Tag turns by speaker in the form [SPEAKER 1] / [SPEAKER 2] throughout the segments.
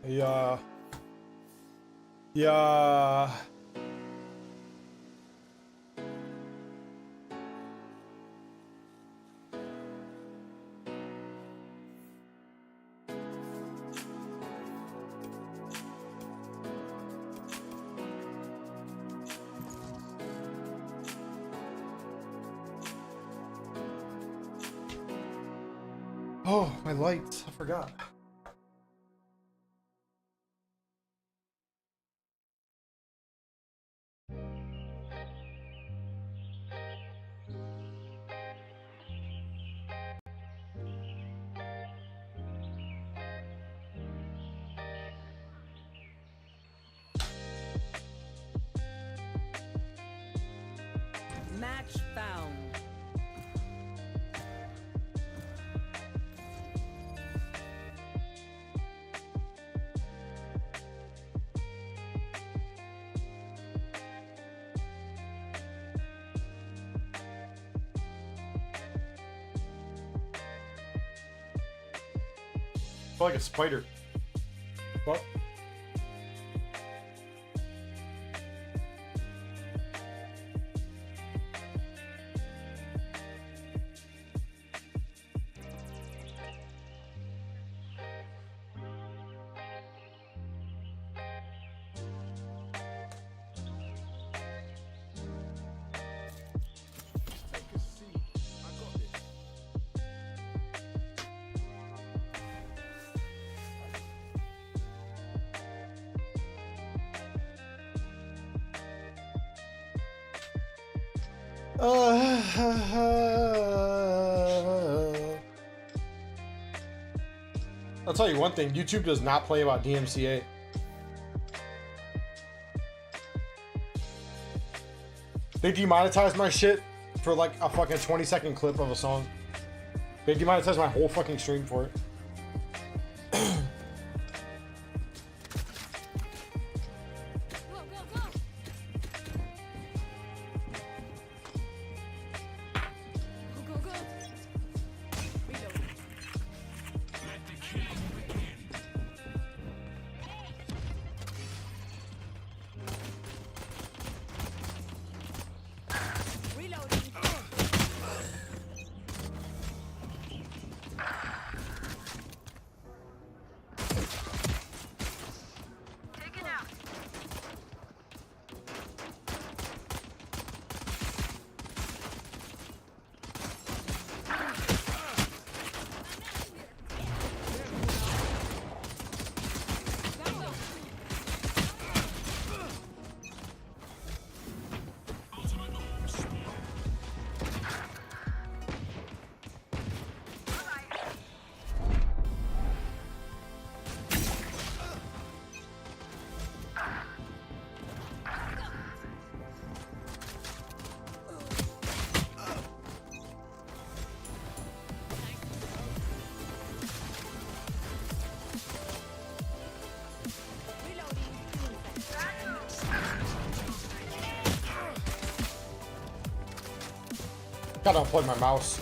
[SPEAKER 1] Yeah. Yeah. Oh, my lights. I forgot.
[SPEAKER 2] Match found.
[SPEAKER 1] I feel like a spider. What? I'll tell you one thing, YouTube does not play about DMCA. They demonetized my shit for like a fucking 20-second clip of a song. They demonetized my whole fucking stream for it. Gotta unplug my mouse.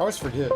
[SPEAKER 1] I always forget.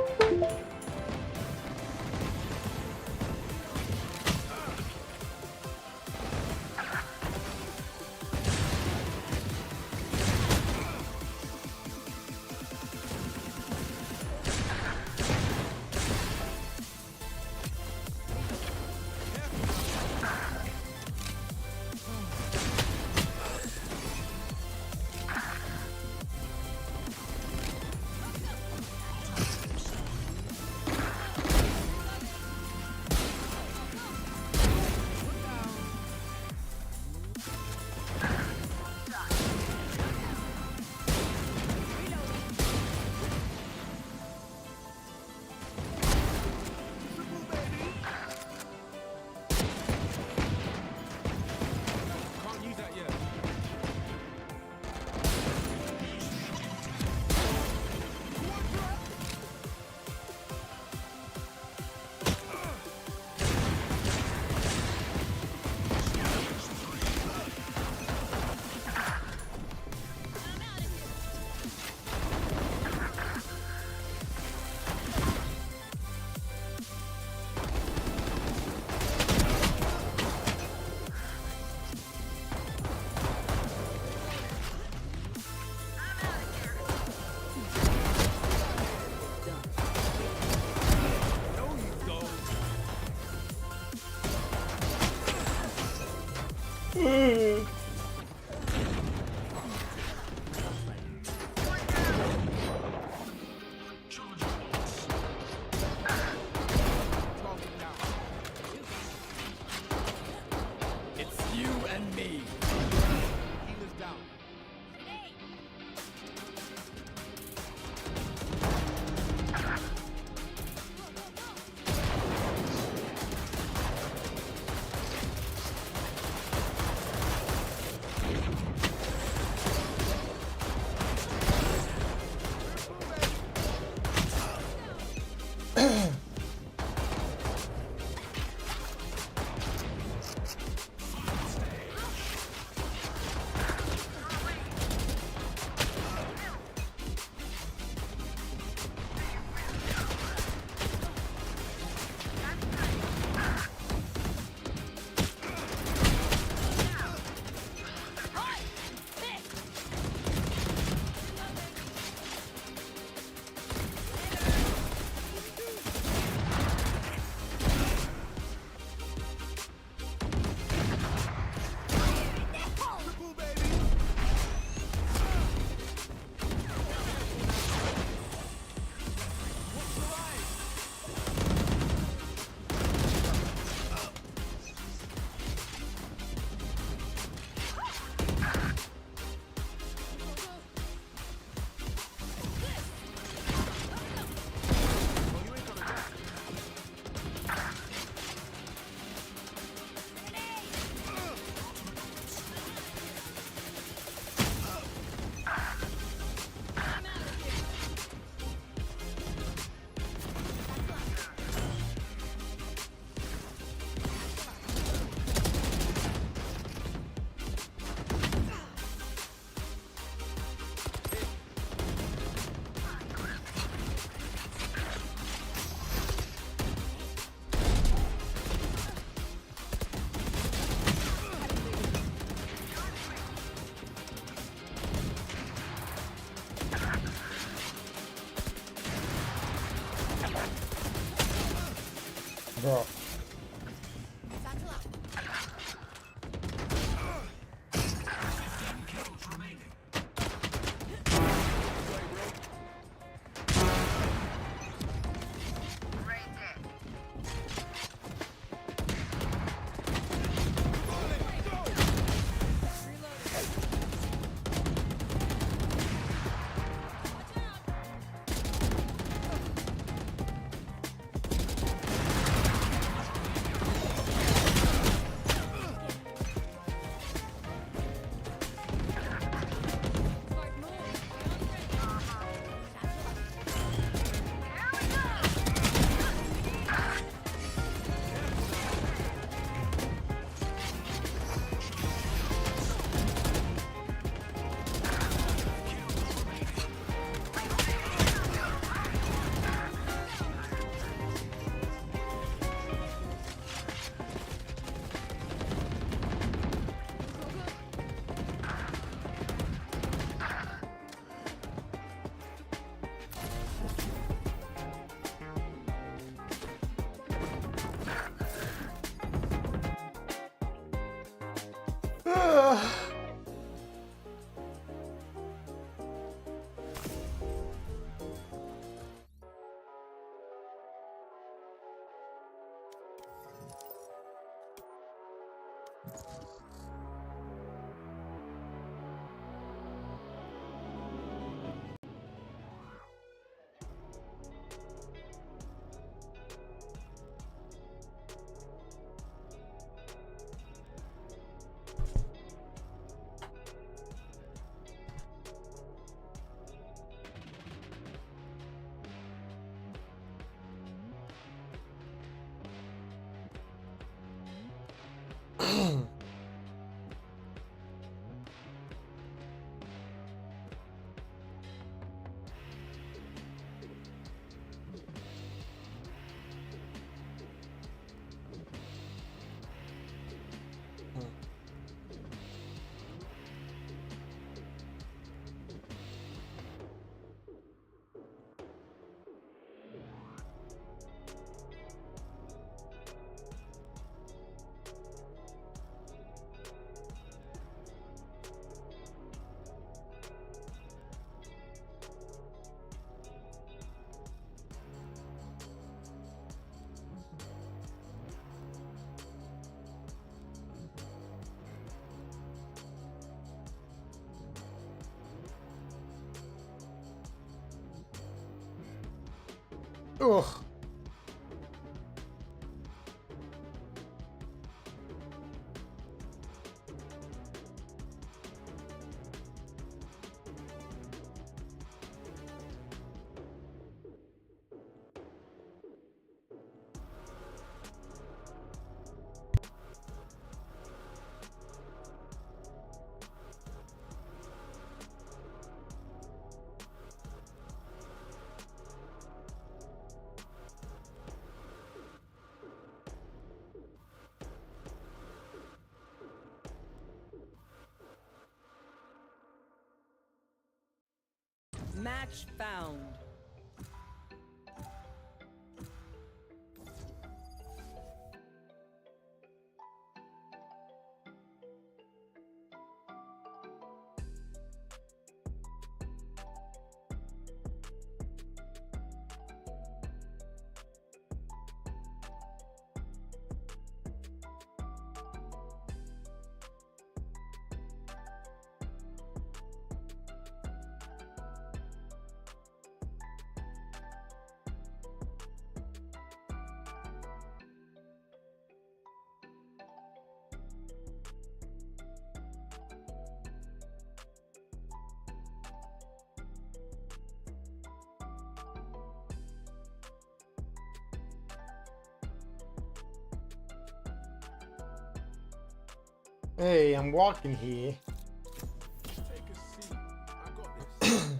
[SPEAKER 3] It's you and me. Healer's down.
[SPEAKER 1] Bro. Ugh.
[SPEAKER 2] Match found.
[SPEAKER 1] Hey, I'm walking here.
[SPEAKER 3] Take a seat. I got this.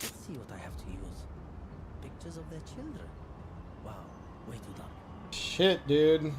[SPEAKER 4] Let's see what I have to use. Pictures of their children. Wow, way too dark.
[SPEAKER 1] Shit, dude.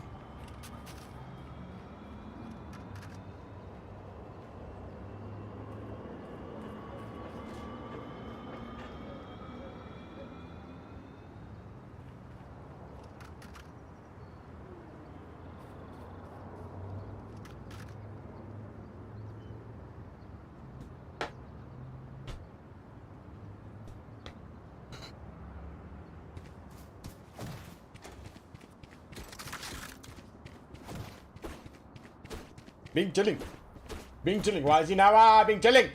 [SPEAKER 1] Being chilling. Being chilling. Why is he now? Being chilling.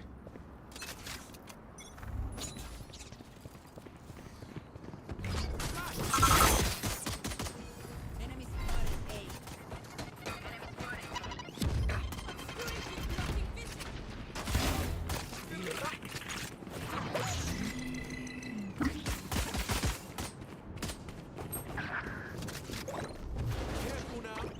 [SPEAKER 2] Enemy spotted A.
[SPEAKER 3] Careful now.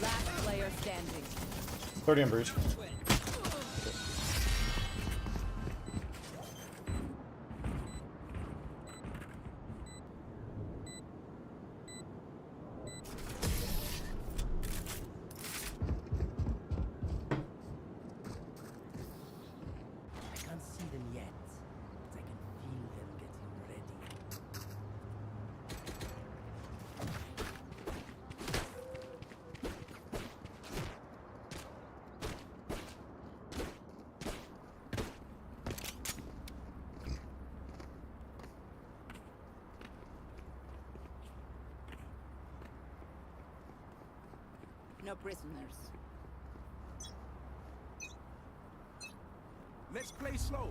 [SPEAKER 2] Last player standing.
[SPEAKER 1] 30 on breach.
[SPEAKER 4] I can't see them yet, but I can feel them getting ready.
[SPEAKER 2] No prisoners.
[SPEAKER 3] Let's play slow.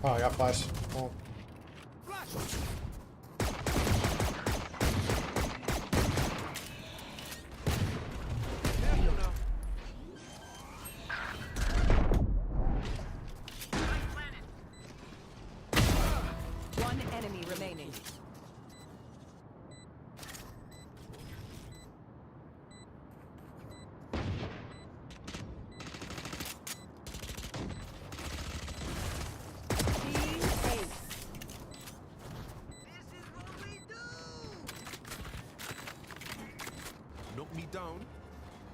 [SPEAKER 1] Oh, I got flash. Oh.
[SPEAKER 2] One enemy remaining. Team ace.
[SPEAKER 3] Knock me down,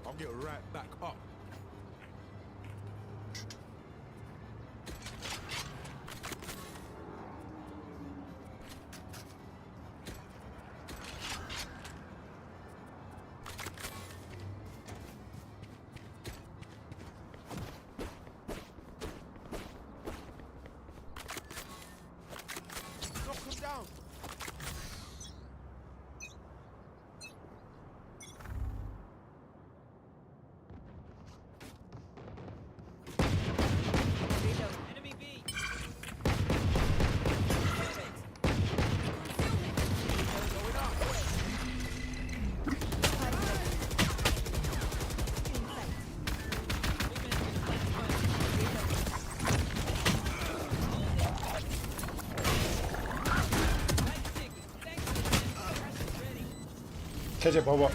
[SPEAKER 3] I'll get right back up. Knock him down.
[SPEAKER 2] Enemy B.
[SPEAKER 1] KJ Boba.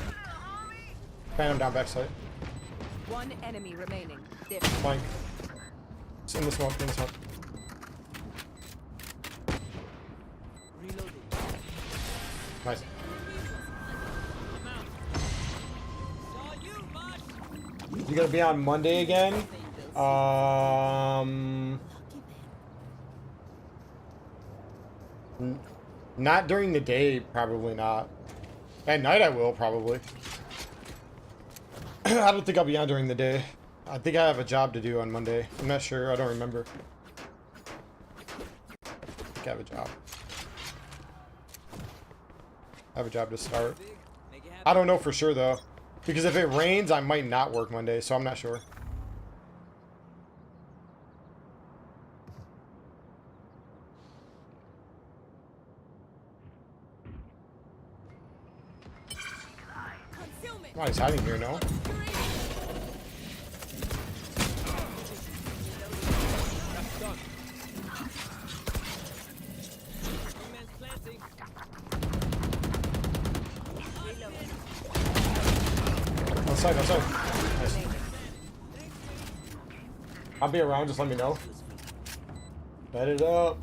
[SPEAKER 1] Phantom down backside.
[SPEAKER 2] One enemy remaining. There.
[SPEAKER 1] Flank. It's in the smoke, in the smoke.
[SPEAKER 4] Reloading.
[SPEAKER 1] Nice. You gonna be on Monday again? Not during the day, probably not. At night I will, probably. I don't think I'll be on during the day. I think I have a job to do on Monday. I'm not sure, I don't remember. I think I have a job. I have a job to start. I don't know for sure though. Because if it rains, I might not work Monday, so I'm not sure. Oh, he's hiding here, no? Outside, outside. Nice. I'll be around, just let me know. Bet it up.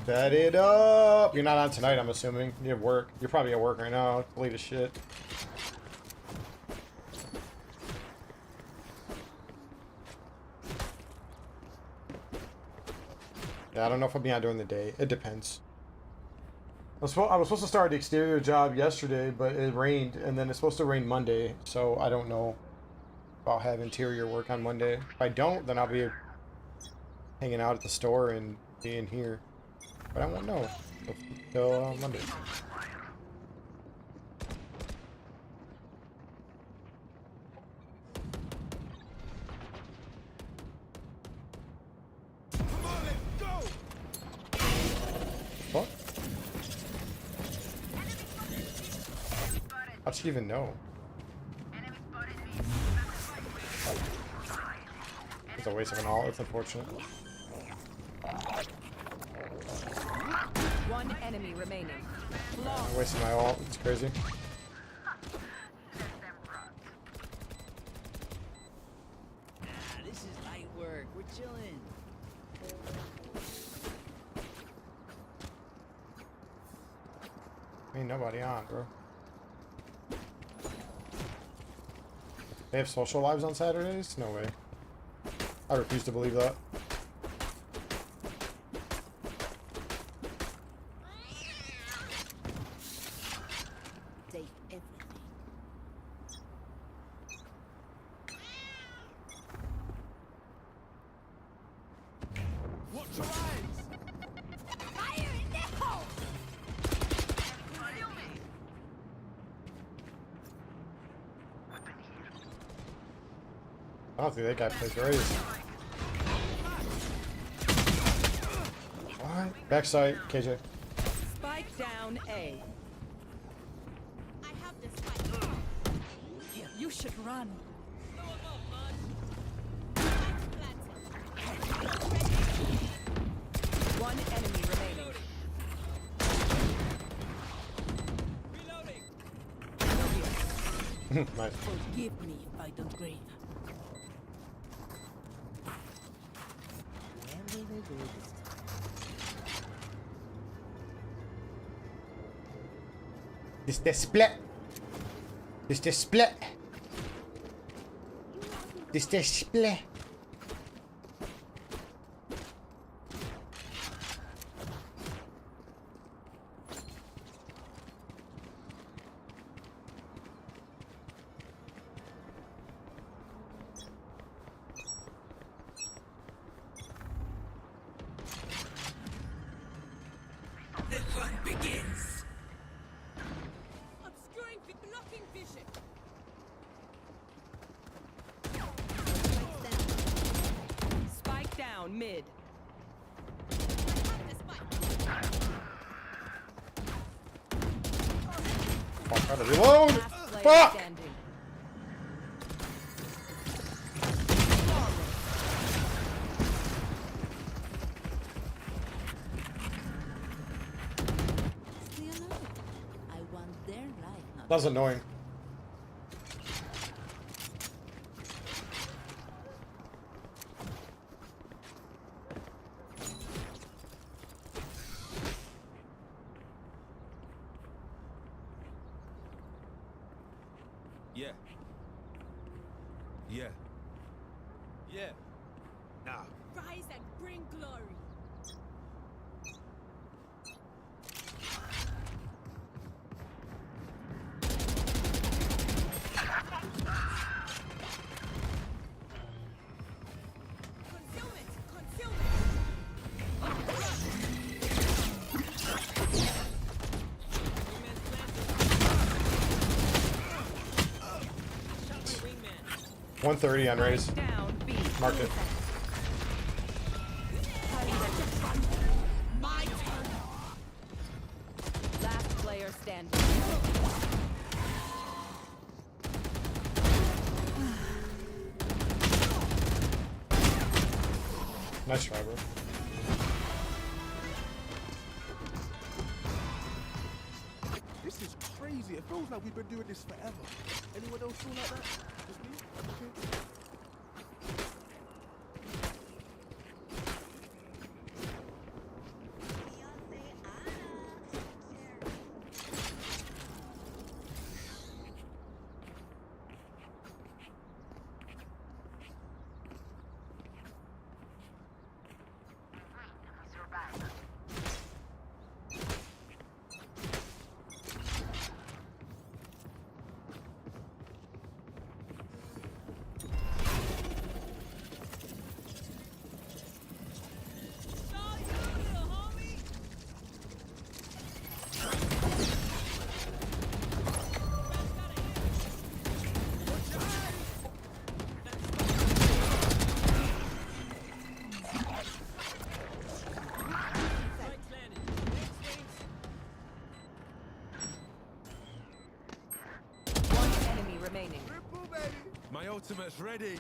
[SPEAKER 1] Bet it up. You're not on tonight, I'm assuming. You have work. You're probably at work right now. It's late as shit. Yeah, I don't know if I'll be on during the day. It depends. I was supposed to start the exterior job yesterday, but it rained, and then it's supposed to rain Monday, so I don't know if I'll have interior work on Monday. If I don't, then I'll be hanging out at the store and being here. But I won't know until Monday.
[SPEAKER 3] Come on, let's go.
[SPEAKER 1] What? How'd she even know? It's a waste of an ult. It's unfortunate.
[SPEAKER 2] One enemy remaining.
[SPEAKER 1] I wasted my ult. It's crazy.
[SPEAKER 4] This is light work. We're chilling.
[SPEAKER 1] Ain't nobody on, bro. They have social lives on Saturdays? No way. I refuse to believe that.
[SPEAKER 2] Take everything.
[SPEAKER 3] Watch your eyes.
[SPEAKER 2] Fire in the hole!
[SPEAKER 1] I don't think that guy plays race. Backside, KJ.
[SPEAKER 2] Spike down A.
[SPEAKER 5] I have this fight.
[SPEAKER 2] You should run. One enemy remaining.
[SPEAKER 1] Nice.
[SPEAKER 5] Forgive me if I don't grave.
[SPEAKER 4] Where will they go this time?
[SPEAKER 1] This the split. This the split. This the split.
[SPEAKER 5] Obscuring the blocking vision.
[SPEAKER 2] Spike down mid.
[SPEAKER 5] I have this fight.
[SPEAKER 1] Fuck, gotta reload.
[SPEAKER 2] Last player
[SPEAKER 1] Fuck!
[SPEAKER 2] standing.
[SPEAKER 5] Stay alive. I want their life, not
[SPEAKER 1] That's annoying.
[SPEAKER 3] Yeah. Yeah. Yeah. Nah.
[SPEAKER 5] rise and bring glory. Concealment! Concealment!
[SPEAKER 3] Wingman.
[SPEAKER 1] 130 on raise.
[SPEAKER 2] Down B.
[SPEAKER 1] Marked it.
[SPEAKER 5] My turn!
[SPEAKER 2] Last player standing.
[SPEAKER 1] Nice try, bro.
[SPEAKER 3] This is crazy. It feels like we've been doing this forever. Anyone else feel like that? Just me? Okay.
[SPEAKER 2] One enemy remaining.
[SPEAKER 3] Ripple, baby. My ultimate's ready.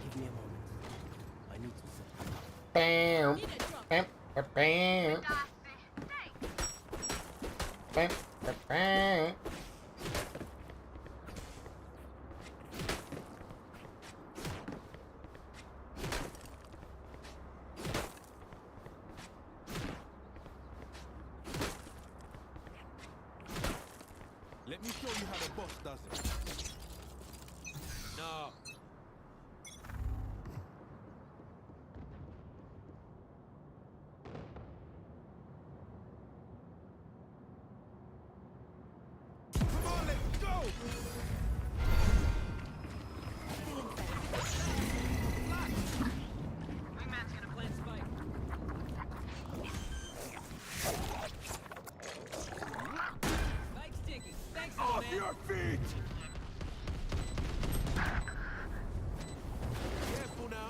[SPEAKER 4] Give me a moment. I need to set.
[SPEAKER 1] Bam. Bam. Bam. Bam. Bam.
[SPEAKER 3] Let me show you how the boss does it. No. Come on, let's go! Wingman's gonna plant spike. Spike your feet! Careful now.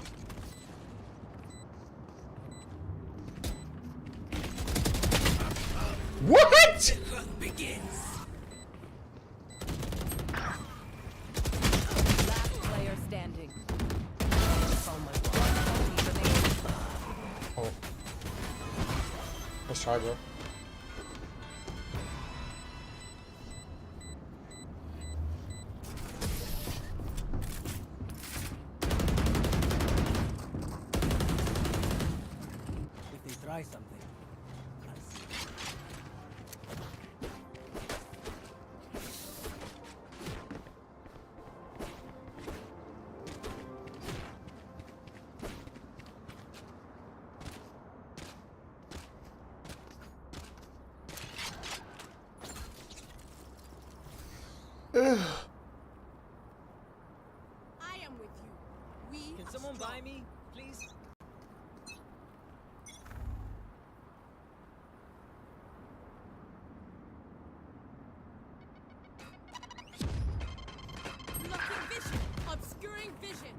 [SPEAKER 1] What?
[SPEAKER 2] Last player standing. One enemy remaining.
[SPEAKER 1] Oh. Let's try, bro.
[SPEAKER 4] If they try something, I'll see.
[SPEAKER 5] I am with you. We
[SPEAKER 6] Can
[SPEAKER 5] are
[SPEAKER 6] someone
[SPEAKER 5] strong.
[SPEAKER 6] buy me, please?
[SPEAKER 5] Blocking vision. Obscuring vision.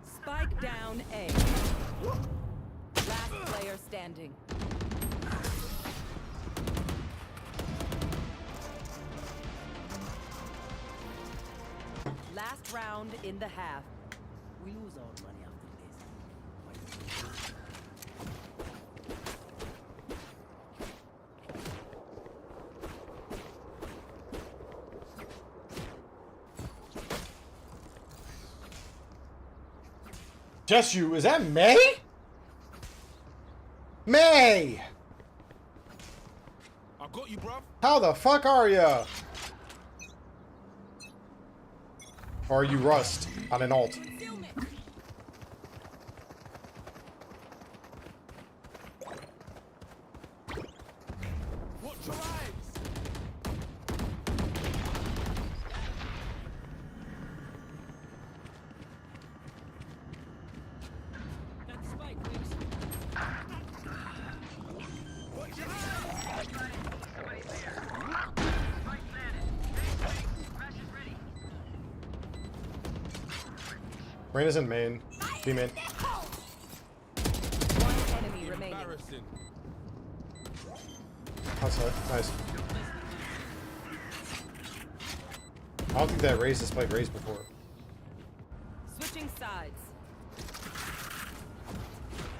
[SPEAKER 2] Spike down A. Last player standing. Last round in the half.
[SPEAKER 4] We lose our money after this. Why don't we-
[SPEAKER 1] Just you. Is that May? May!
[SPEAKER 3] I got you, bruv.
[SPEAKER 1] How the fuck are ya? Or are you Rust on an alt?
[SPEAKER 5] Concealment.
[SPEAKER 3] Watch your eyes.
[SPEAKER 6] That's spike, please.
[SPEAKER 3] Watch your eyes.
[SPEAKER 1] Raina's in main. B main.
[SPEAKER 2] One enemy remaining.
[SPEAKER 3] Embarrassing.
[SPEAKER 1] Outside. Nice. I don't think that raised this spike raised before.
[SPEAKER 2] Switching sides.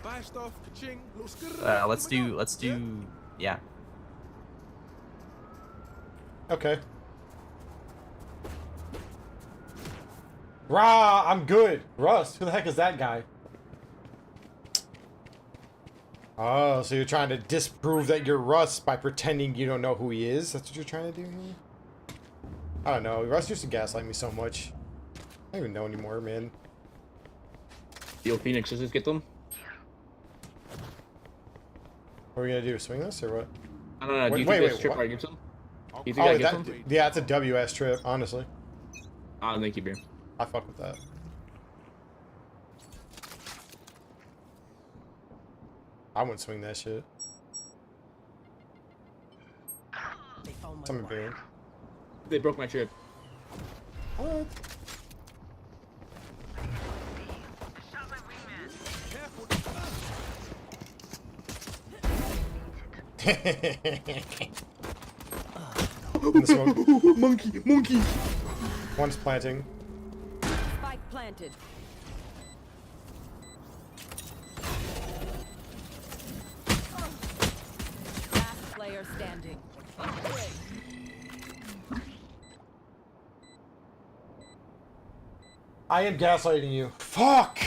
[SPEAKER 3] Buy stuff, ka-ching, little skr.
[SPEAKER 7] Let's do, yeah.
[SPEAKER 1] Okay. Rah, I'm good. Rust, who the heck is that guy? Oh, so you're trying to disprove that you're Rust by pretending you don't know who he is? That's what you're trying to do here? I don't know. Rust used to gaslight me so much. I don't even know anymore, man.
[SPEAKER 7] Yo, Phoenix, let's just get them.
[SPEAKER 1] What are we gonna do? Swing this or what?
[SPEAKER 7] I don't know. Do you
[SPEAKER 1] Wait,
[SPEAKER 7] think this
[SPEAKER 1] wait,
[SPEAKER 7] trip
[SPEAKER 1] what?
[SPEAKER 7] probably gets them?
[SPEAKER 3] I'll
[SPEAKER 7] You think
[SPEAKER 1] Oh,
[SPEAKER 7] I get
[SPEAKER 1] that,
[SPEAKER 7] them?
[SPEAKER 1] yeah, it's a WS trip, honestly.
[SPEAKER 7] Ah, thank you, beer.
[SPEAKER 1] I fuck with that. I wouldn't swing that shit.
[SPEAKER 4] They found my
[SPEAKER 1] Someone
[SPEAKER 4] wire.
[SPEAKER 1] being.
[SPEAKER 7] They broke my trip.
[SPEAKER 1] What? In the smoke.
[SPEAKER 7] Monkey!
[SPEAKER 1] One's planting.
[SPEAKER 2] Spike planted. Last player standing.
[SPEAKER 1] I am gaslighting you. Fuck!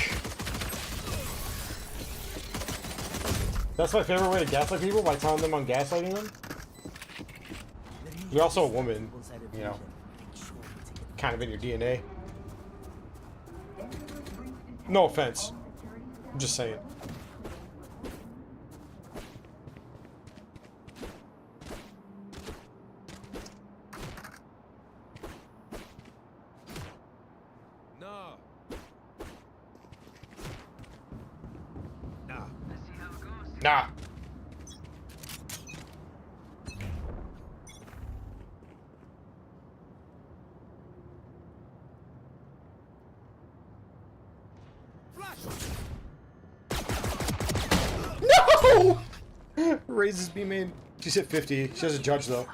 [SPEAKER 1] That's my favorite way to gaslight people, by telling them I'm gaslighting them. You're also a woman, you know, kind of in your DNA. No offense. I'm just saying. Nah. No! Raises B main. She's hit 50. She has a judge though.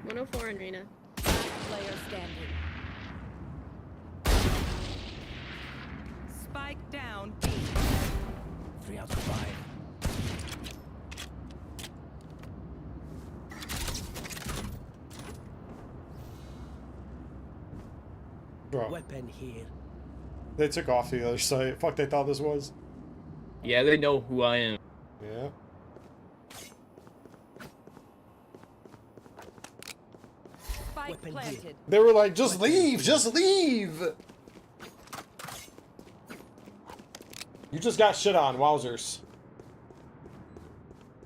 [SPEAKER 8] .104 in Reyna.
[SPEAKER 2] Player standing. Spike down B.
[SPEAKER 4] 3 out of 5.
[SPEAKER 1] Bro,
[SPEAKER 4] Weapon here.
[SPEAKER 1] they took off to the other side. Fuck, they thought this was.
[SPEAKER 7] Yeah, they know who I am.
[SPEAKER 1] Yeah.
[SPEAKER 2] Spike
[SPEAKER 4] Weapon
[SPEAKER 2] planted.
[SPEAKER 1] They were like, just leave, just leave. You just got shit on, wowzers.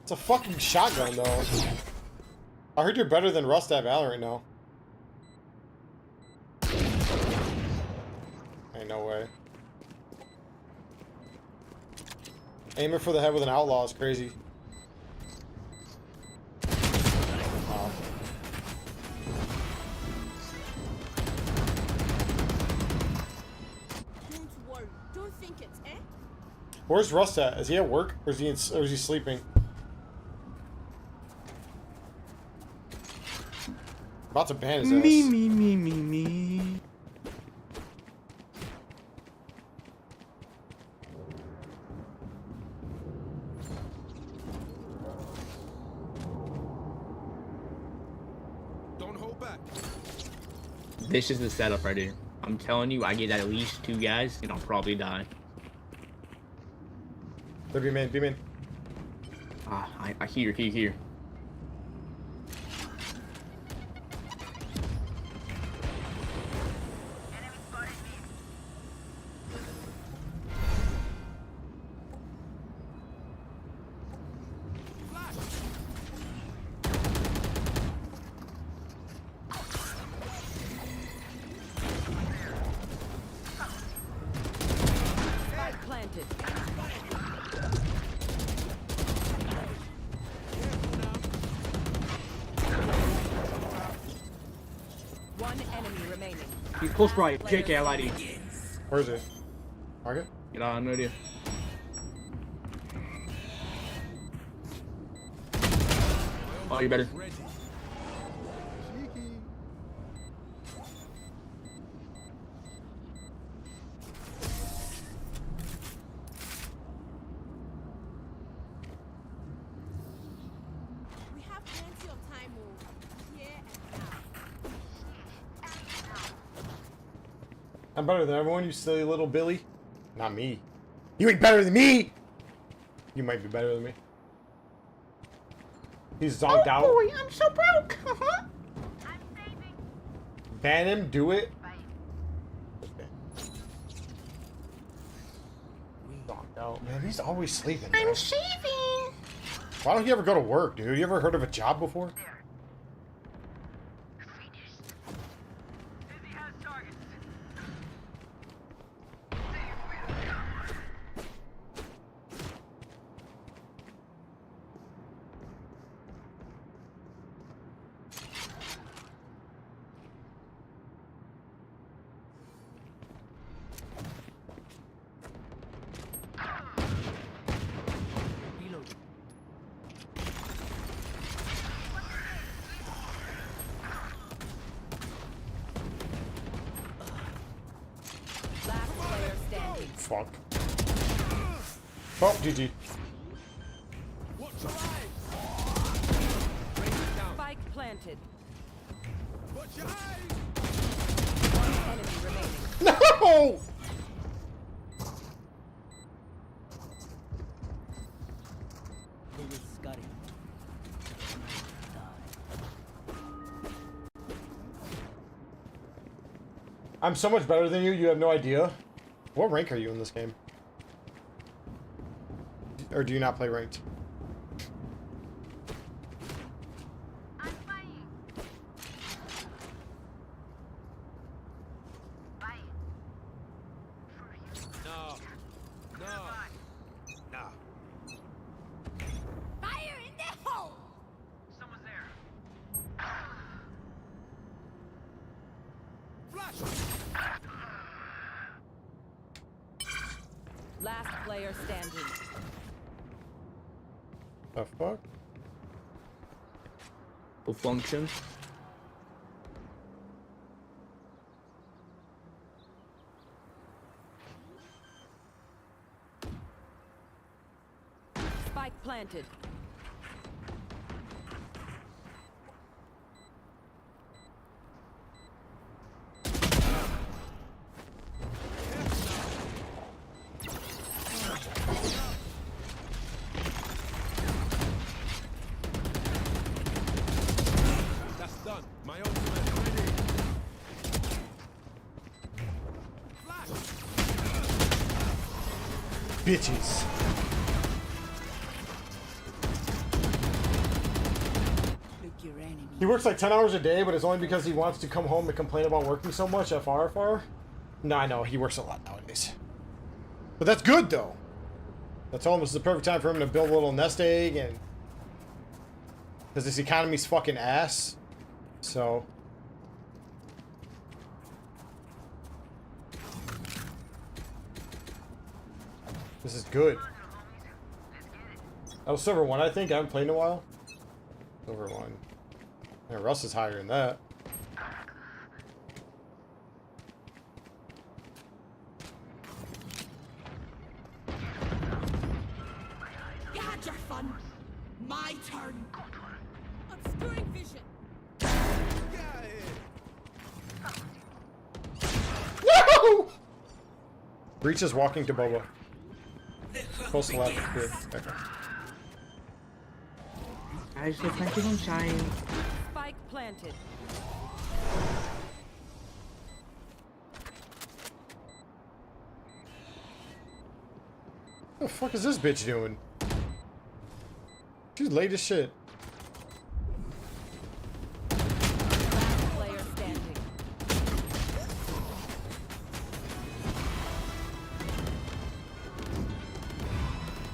[SPEAKER 1] It's a fucking shotgun though. I heard you're better than Rust at Valorant now. Ain't no way. Aiming for the head with an outlaw is crazy. Wow.
[SPEAKER 5] Don't worry. Don't think it, eh?
[SPEAKER 1] Where's Rust at? Is he at work or is he sleeping? About to ban his ass.
[SPEAKER 7] Me.
[SPEAKER 3] Don't hold back.
[SPEAKER 7] This is the setup right here. I'm telling you, I get at least 2 guys, and I'll probably die.
[SPEAKER 1] They're B main, B main.
[SPEAKER 7] Ah, I hear.
[SPEAKER 2] Spike planted. One enemy remaining.
[SPEAKER 7] He's close by. JK, I lied to you.
[SPEAKER 1] Where is he? Target?
[SPEAKER 7] You know, I have no idea. Oh, you better.
[SPEAKER 3] Ready. Cheeky.
[SPEAKER 5] We have plenty of time, here and now.
[SPEAKER 1] I'm better than everyone, you silly little Billy. Not me. You ain't better than me! You might be better than me. He's zonked out.
[SPEAKER 7] Boy, I'm so broke.
[SPEAKER 1] Ban him, do it. Zonked out. Man, he's always sleeping. Bro.
[SPEAKER 7] I'm saving.
[SPEAKER 1] Why don't you ever go to work, dude? You ever heard of a job before?
[SPEAKER 4] Reload.
[SPEAKER 2] Last player standing.
[SPEAKER 1] Fuck. Oh, GG.
[SPEAKER 3] Watch your eyes.
[SPEAKER 2] Spike planted.
[SPEAKER 3] Watch your eyes.
[SPEAKER 2] One enemy remaining.
[SPEAKER 1] No!
[SPEAKER 4] Who is Scotty?
[SPEAKER 1] I'm so much better than you, you have no idea. What rank are you in this game? Or do you not play ranked?
[SPEAKER 3] No. No. Nah.
[SPEAKER 5] Fire in the hole!
[SPEAKER 3] Flash!
[SPEAKER 2] Last player standing.
[SPEAKER 1] The fuck?
[SPEAKER 7] Full function.
[SPEAKER 2] Spike planted.
[SPEAKER 3] That's done. My ultimate ready. Flash!
[SPEAKER 1] Bitches.
[SPEAKER 5] Look your enemy.
[SPEAKER 1] He works like 10 hours a day, but it's only because he wants to come home and complain about working so much. FR. No, I know. He works a lot nowadays. But that's good, though. I told him this is the perfect time for him to build a little nest egg, and because this economy's fucking ass. So this is good. That was Silver 1, I think. I haven't played in a while. Silver 1. Yeah, Russ is higher than that.
[SPEAKER 5] You had your fun. My turn. Obscuring vision.
[SPEAKER 3] Get out of here!
[SPEAKER 1] Woo! Breach is walking to Boba. Close to left. Here. Okay.
[SPEAKER 7] Guys, so thank you for trying.
[SPEAKER 2] Spike planted.
[SPEAKER 1] What the fuck is this bitch doing? She's late as shit.
[SPEAKER 2] Last player standing.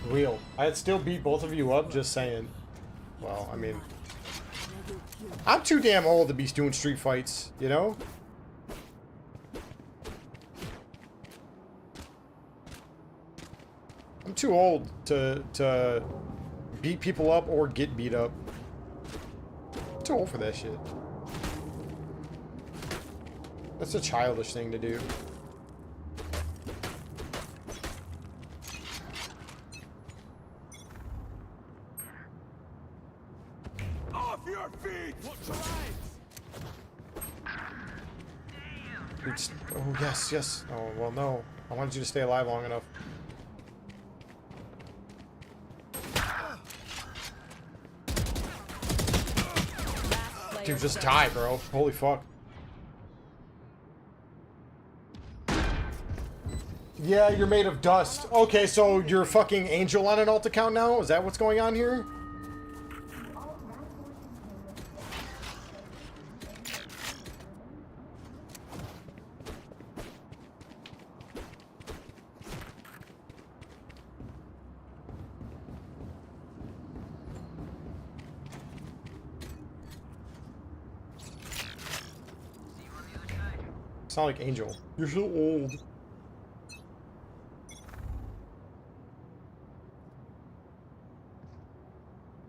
[SPEAKER 1] Real. I'd still beat both of you up, just saying. Well, I mean, I'm too damn old to be doing street fights, you know? I'm too old to beat people up or get beat up. I'm too old for that shit. That's a childish thing to do.
[SPEAKER 3] Off your feet! Watch your eyes!
[SPEAKER 1] Oh, yes, yes. Oh, well, no. I wanted you to stay alive long enough.
[SPEAKER 2] Last player
[SPEAKER 1] Dude, just
[SPEAKER 2] standing.
[SPEAKER 1] die, bro. Holy fuck. Yeah, you're made of dust. Okay, so you're a fucking angel on an alt account now? Is that what's going on here? It's not like Angel. You're so old.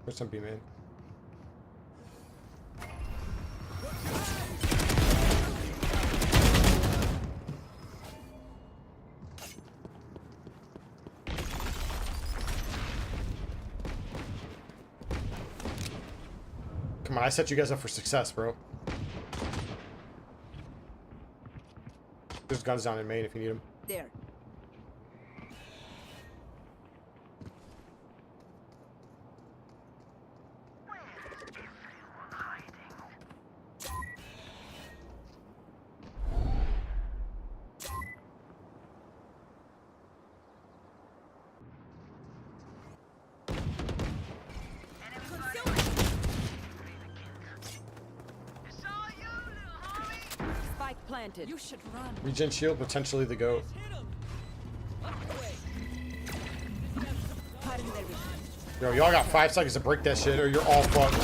[SPEAKER 1] Where's some B-man? Come on, I set you guys up for success, bro. There's guns down in main if you need them.
[SPEAKER 5] There.
[SPEAKER 2] Spike planted.
[SPEAKER 5] You should run.
[SPEAKER 1] Regen shield, potentially the GOAT.
[SPEAKER 6] Hit him.
[SPEAKER 1] Yo, y'all got 5 seconds to break that shit or you're all fucked.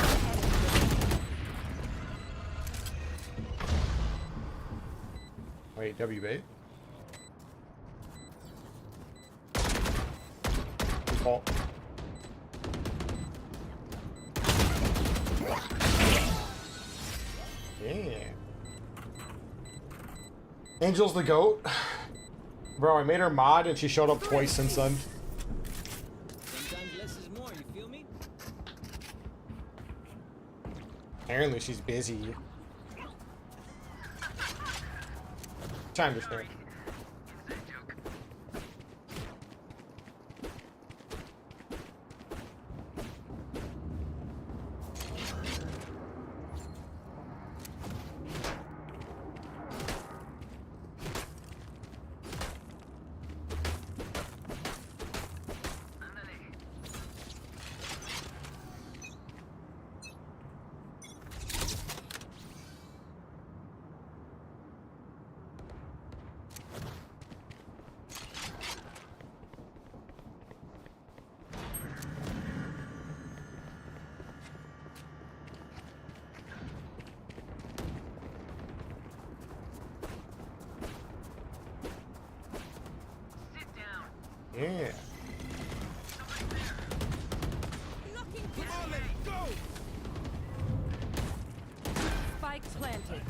[SPEAKER 1] Wait, W bait? Default. Yeah. Angel's the GOAT. Bro, I made her mod and she showed up twice since then.
[SPEAKER 6] Sometimes less is more, you feel me?
[SPEAKER 1] Apparently she's busy. I understand. Yeah.
[SPEAKER 2] Spike planted.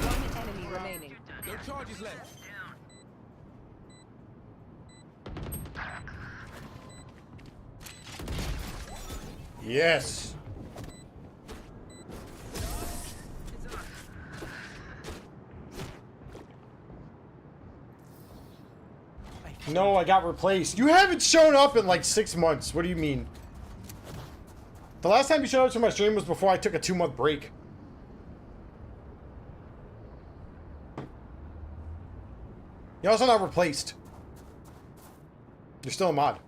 [SPEAKER 2] One enemy remaining.
[SPEAKER 3] No charges left.
[SPEAKER 1] Yes. No, I got replaced. You haven't shown up in like 6 months. What do you mean? The last time you showed up to my stream was before I took a 2-month break. You're also not replaced. You're still a mod.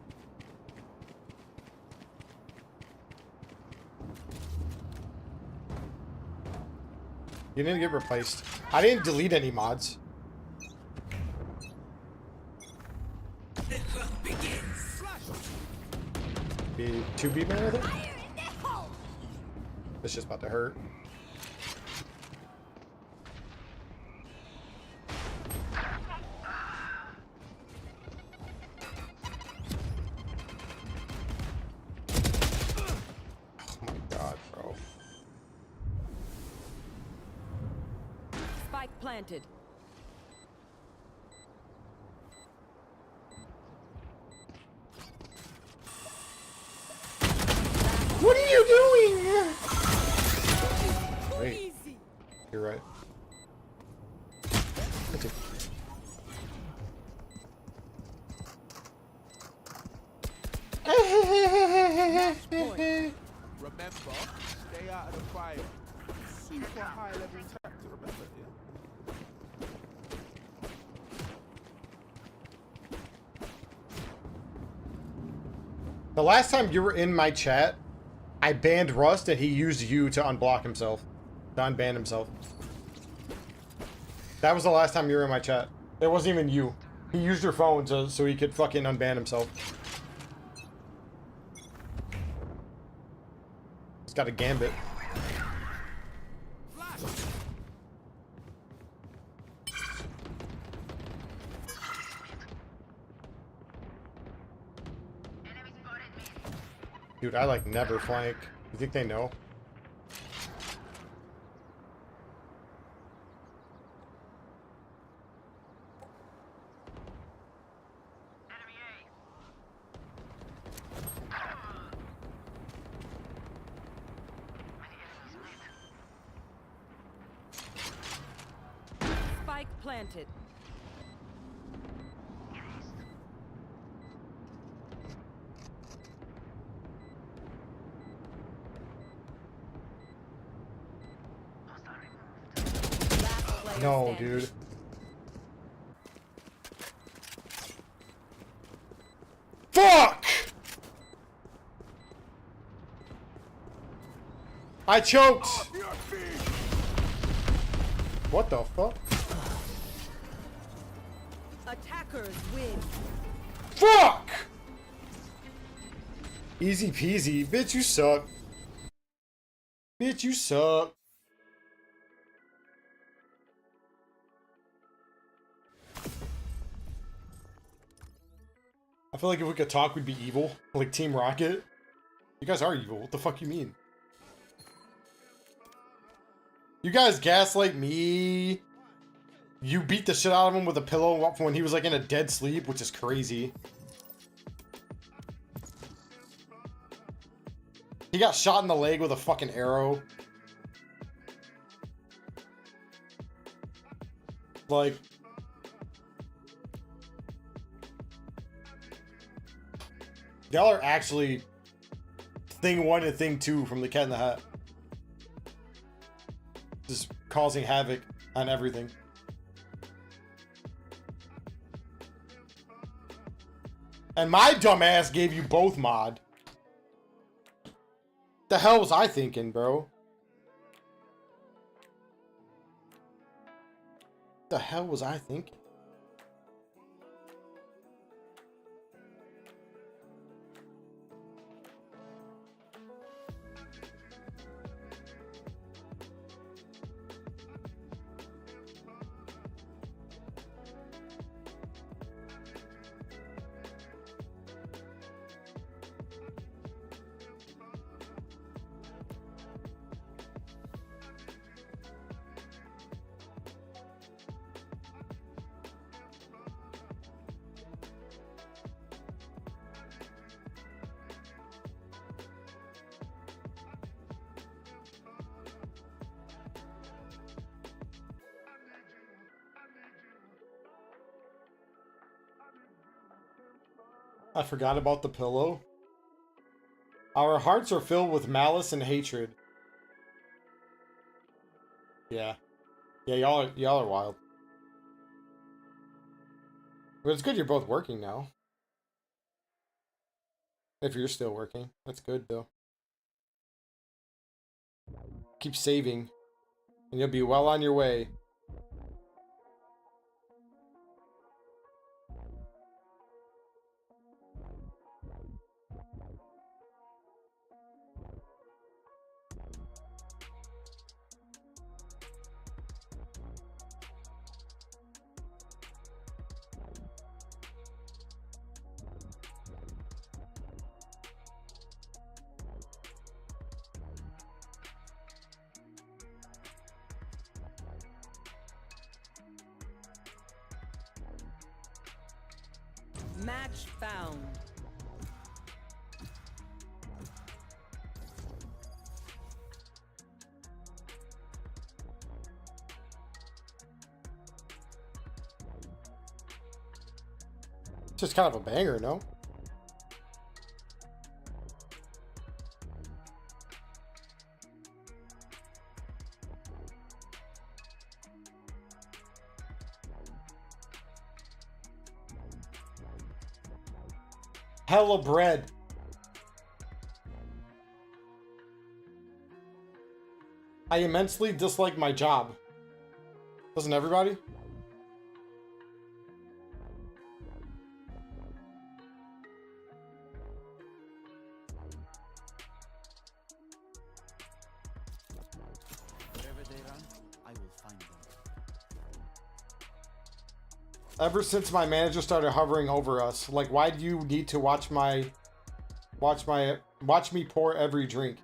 [SPEAKER 1] You didn't get replaced. I didn't delete any mods. Be 2B man, I think? It's just about to hurt. Oh my god, bro.
[SPEAKER 2] Spike planted.
[SPEAKER 1] What are you doing? Wait, you're right. Okay.
[SPEAKER 3] Remember, stay out of the fire. Super high level tactic, remember, yeah?
[SPEAKER 1] The last time you were in my chat, I banned Rust and he used you to unblock himself. To unban himself. That was the last time you were in my chat. It wasn't even you. He used your phone so he could fucking unban himself. He's got a gambit. Dude, I like never flank. You think they know?
[SPEAKER 2] Spike planted.
[SPEAKER 1] No, dude. Fuck! I choked! What the fuck?
[SPEAKER 2] Attackers win.
[SPEAKER 1] Fuck! Easy peasy. Bitch, you suck. Bitch, you suck. I feel like if we could talk, we'd be evil. Like Team Rocket. You guys are evil. What the fuck you mean? You guys gaslight me. You beat the shit out of him with a pillow when he was like in a dead sleep, which is crazy. He got shot in the leg with a fucking arrow. Like... y'all are actually thing 1 and thing 2 from the Cat in the Hat. Just causing havoc on everything. And my dumbass gave you both mod. The hell was I thinking, bro? The hell was I thinking? I forgot about the pillow. Our hearts are filled with malice and hatred. Yeah. Yeah, y'all are wild. But it's good you're both working now. If you're still working. That's good though. Keep saving. And you'll be well on your way.
[SPEAKER 2] Match found.
[SPEAKER 1] Just kind of a banger, no? Hella bread. I immensely dislike my job. Doesn't everybody?
[SPEAKER 3] Wherever they run, I will find them.
[SPEAKER 1] Ever since my manager started hovering over us, like, why do you need to watch me pour every drink?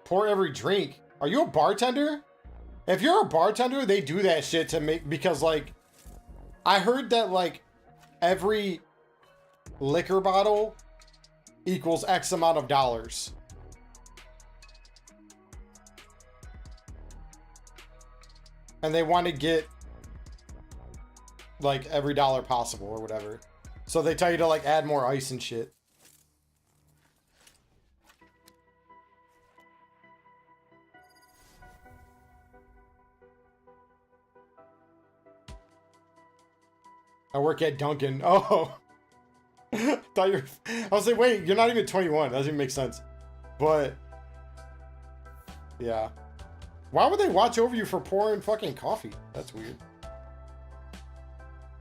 [SPEAKER 1] Pour every drink? Are you a bartender? If you're a bartender, they do that shit to make, because like, I heard that like every liquor bottle equals X amount of dollars. And they want to get like every dollar possible or whatever. So they tell you to like add more ice and shit. I work at Dunkin'. Oh. Thought you're... I was like, wait, you're not even 21. That doesn't even make sense. But yeah. Why would they watch over you for pouring fucking coffee? That's weird.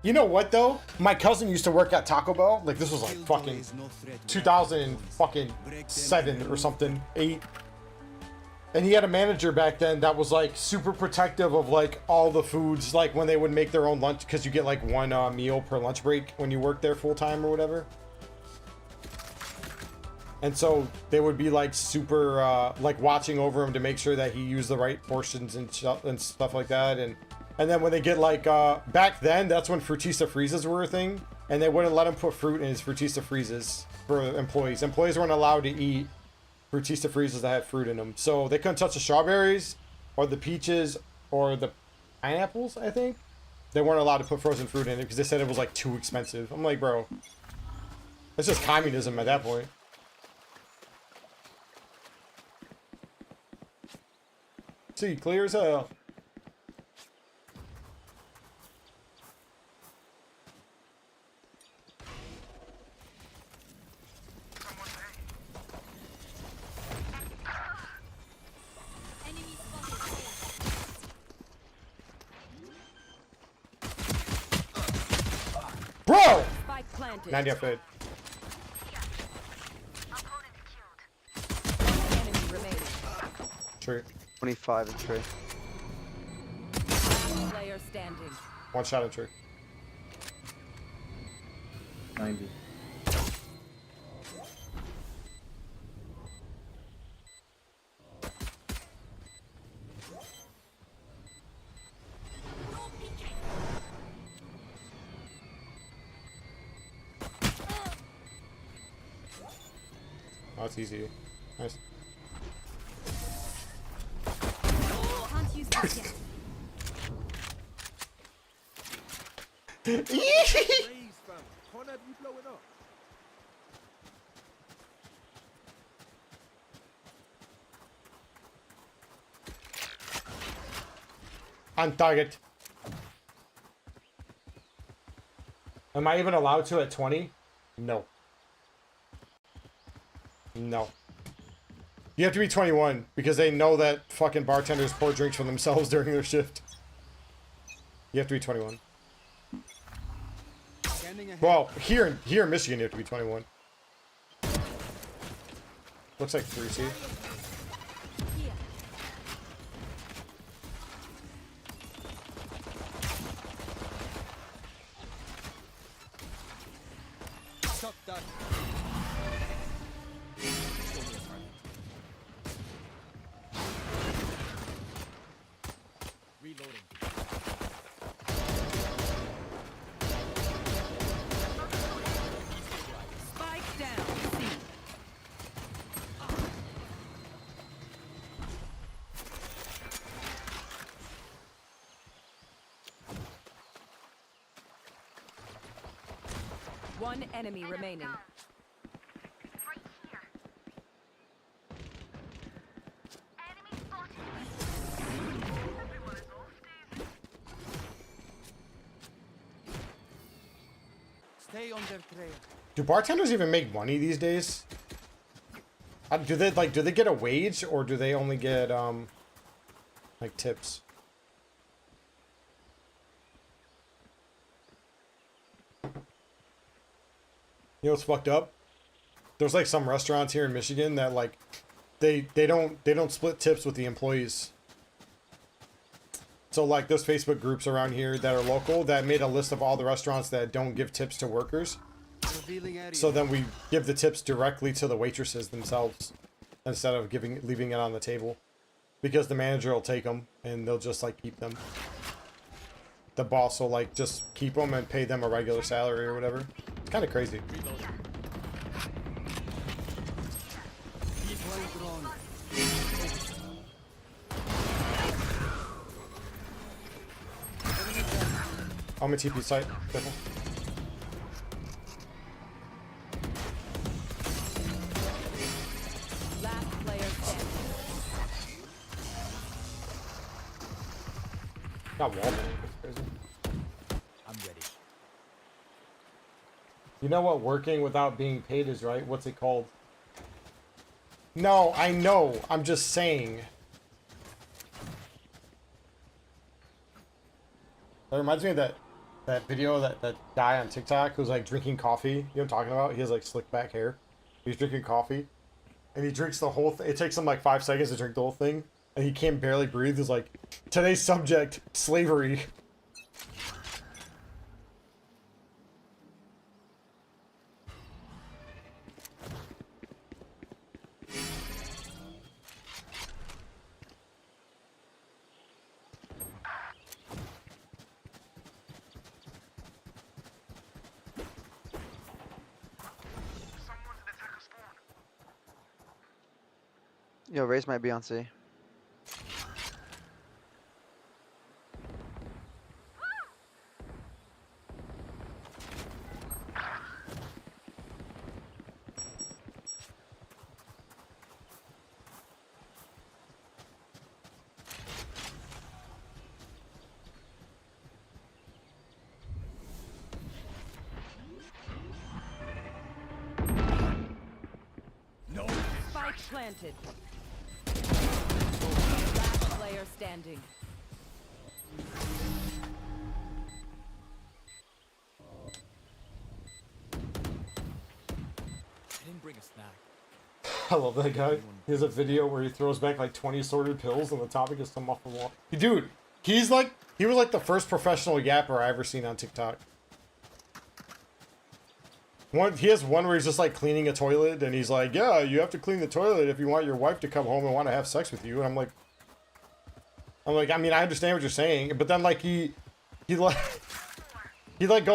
[SPEAKER 1] You know what though? My cousin used to work at Taco Bell. Like this was like fucking 2007 or something, 8. And he had a manager back then that was like super protective of like all the foods, like when they would make their own lunch, because you get like one meal per lunch break when you work there full time or whatever. And so they would be like super like watching over him to make sure that he used the right portions and stuff like that. And then when they get like back then, that's when Fruitista freezes were a thing, and they wouldn't let him put fruit in his Fruitista freezes for employees. Employees weren't allowed to eat Fruitista freezes that had fruit in them, so they couldn't touch the strawberries or the peaches or the pineapples. I think they weren't allowed to put frozen fruit in it because they said it was like too expensive. I'm like, bro, it's just communism at that point. See, clear as hell.
[SPEAKER 5] Enemy spotted.
[SPEAKER 1] Bro!
[SPEAKER 2] Spike planted.
[SPEAKER 1] 90 off fade.
[SPEAKER 2] One enemy remaining.
[SPEAKER 1] True.
[SPEAKER 8] 25 and 3.
[SPEAKER 2] Last player standing.
[SPEAKER 1] One shot in true.
[SPEAKER 9] 90.
[SPEAKER 1] Oh, it's easy. Nice.
[SPEAKER 5] Can't use this yet.
[SPEAKER 3] Raise, fam. Can't have you blowing up.
[SPEAKER 1] On target. Am I even allowed to at 20? No. No. You have to be 21 because they know that fucking bartenders pour drinks for themselves during their shift. You have to be 21.
[SPEAKER 3] Standing ahead.
[SPEAKER 1] Well, here in Michigan, you have to be 21. Looks like 3C.
[SPEAKER 5] Here.
[SPEAKER 3] Stop that. Reloading.
[SPEAKER 2] Spike down. C. One enemy remaining.
[SPEAKER 3] Stay on their trail.
[SPEAKER 1] Do bartenders even make money these days? Do they get a wage, or do they only get like tips? You know what's fucked up? There's like some restaurants here in Michigan that like they don't split tips with the employees. So like there's Facebook groups around here that are local that made a list of all the restaurants that don't give tips to workers.
[SPEAKER 3] Revealing area.
[SPEAKER 1] So then we give the tips directly to the waitresses themselves instead of leaving it on the table, because the manager will take them and they'll just like keep them. The boss will like just keep them and pay them a regular salary or whatever. It's kind of crazy. I'm a TP site. Careful.
[SPEAKER 2] Last player standing.
[SPEAKER 1] Not wall banging, that's crazy.
[SPEAKER 3] I'm ready.
[SPEAKER 1] You know what working without being paid is, right? What's it called? No, I know. I'm just saying. That reminds me of that video that guy on TikTok who's like drinking coffee. You know what I'm talking about? He has like slick back hair. He's drinking coffee, and he drinks the whole thing. It takes him like 5 seconds to drink the whole thing, and he can't barely breathe. He's like, today's subject, slavery.
[SPEAKER 8] Yo, Race might be on C.
[SPEAKER 2] Spike planted. Last player standing.
[SPEAKER 6] I didn't bring a snack.
[SPEAKER 1] I love that guy. He has a video where he throws back like 20 sorted pills and the topic is some off the wall. Dude, he was like the first professional yapper I ever seen on TikTok. He has one where he's just like cleaning a toilet and he's like, yeah, you have to clean the toilet if you want your wife to come home and want to have sex with you. And I'm like, I mean, I understand what you're saying, but then like he goes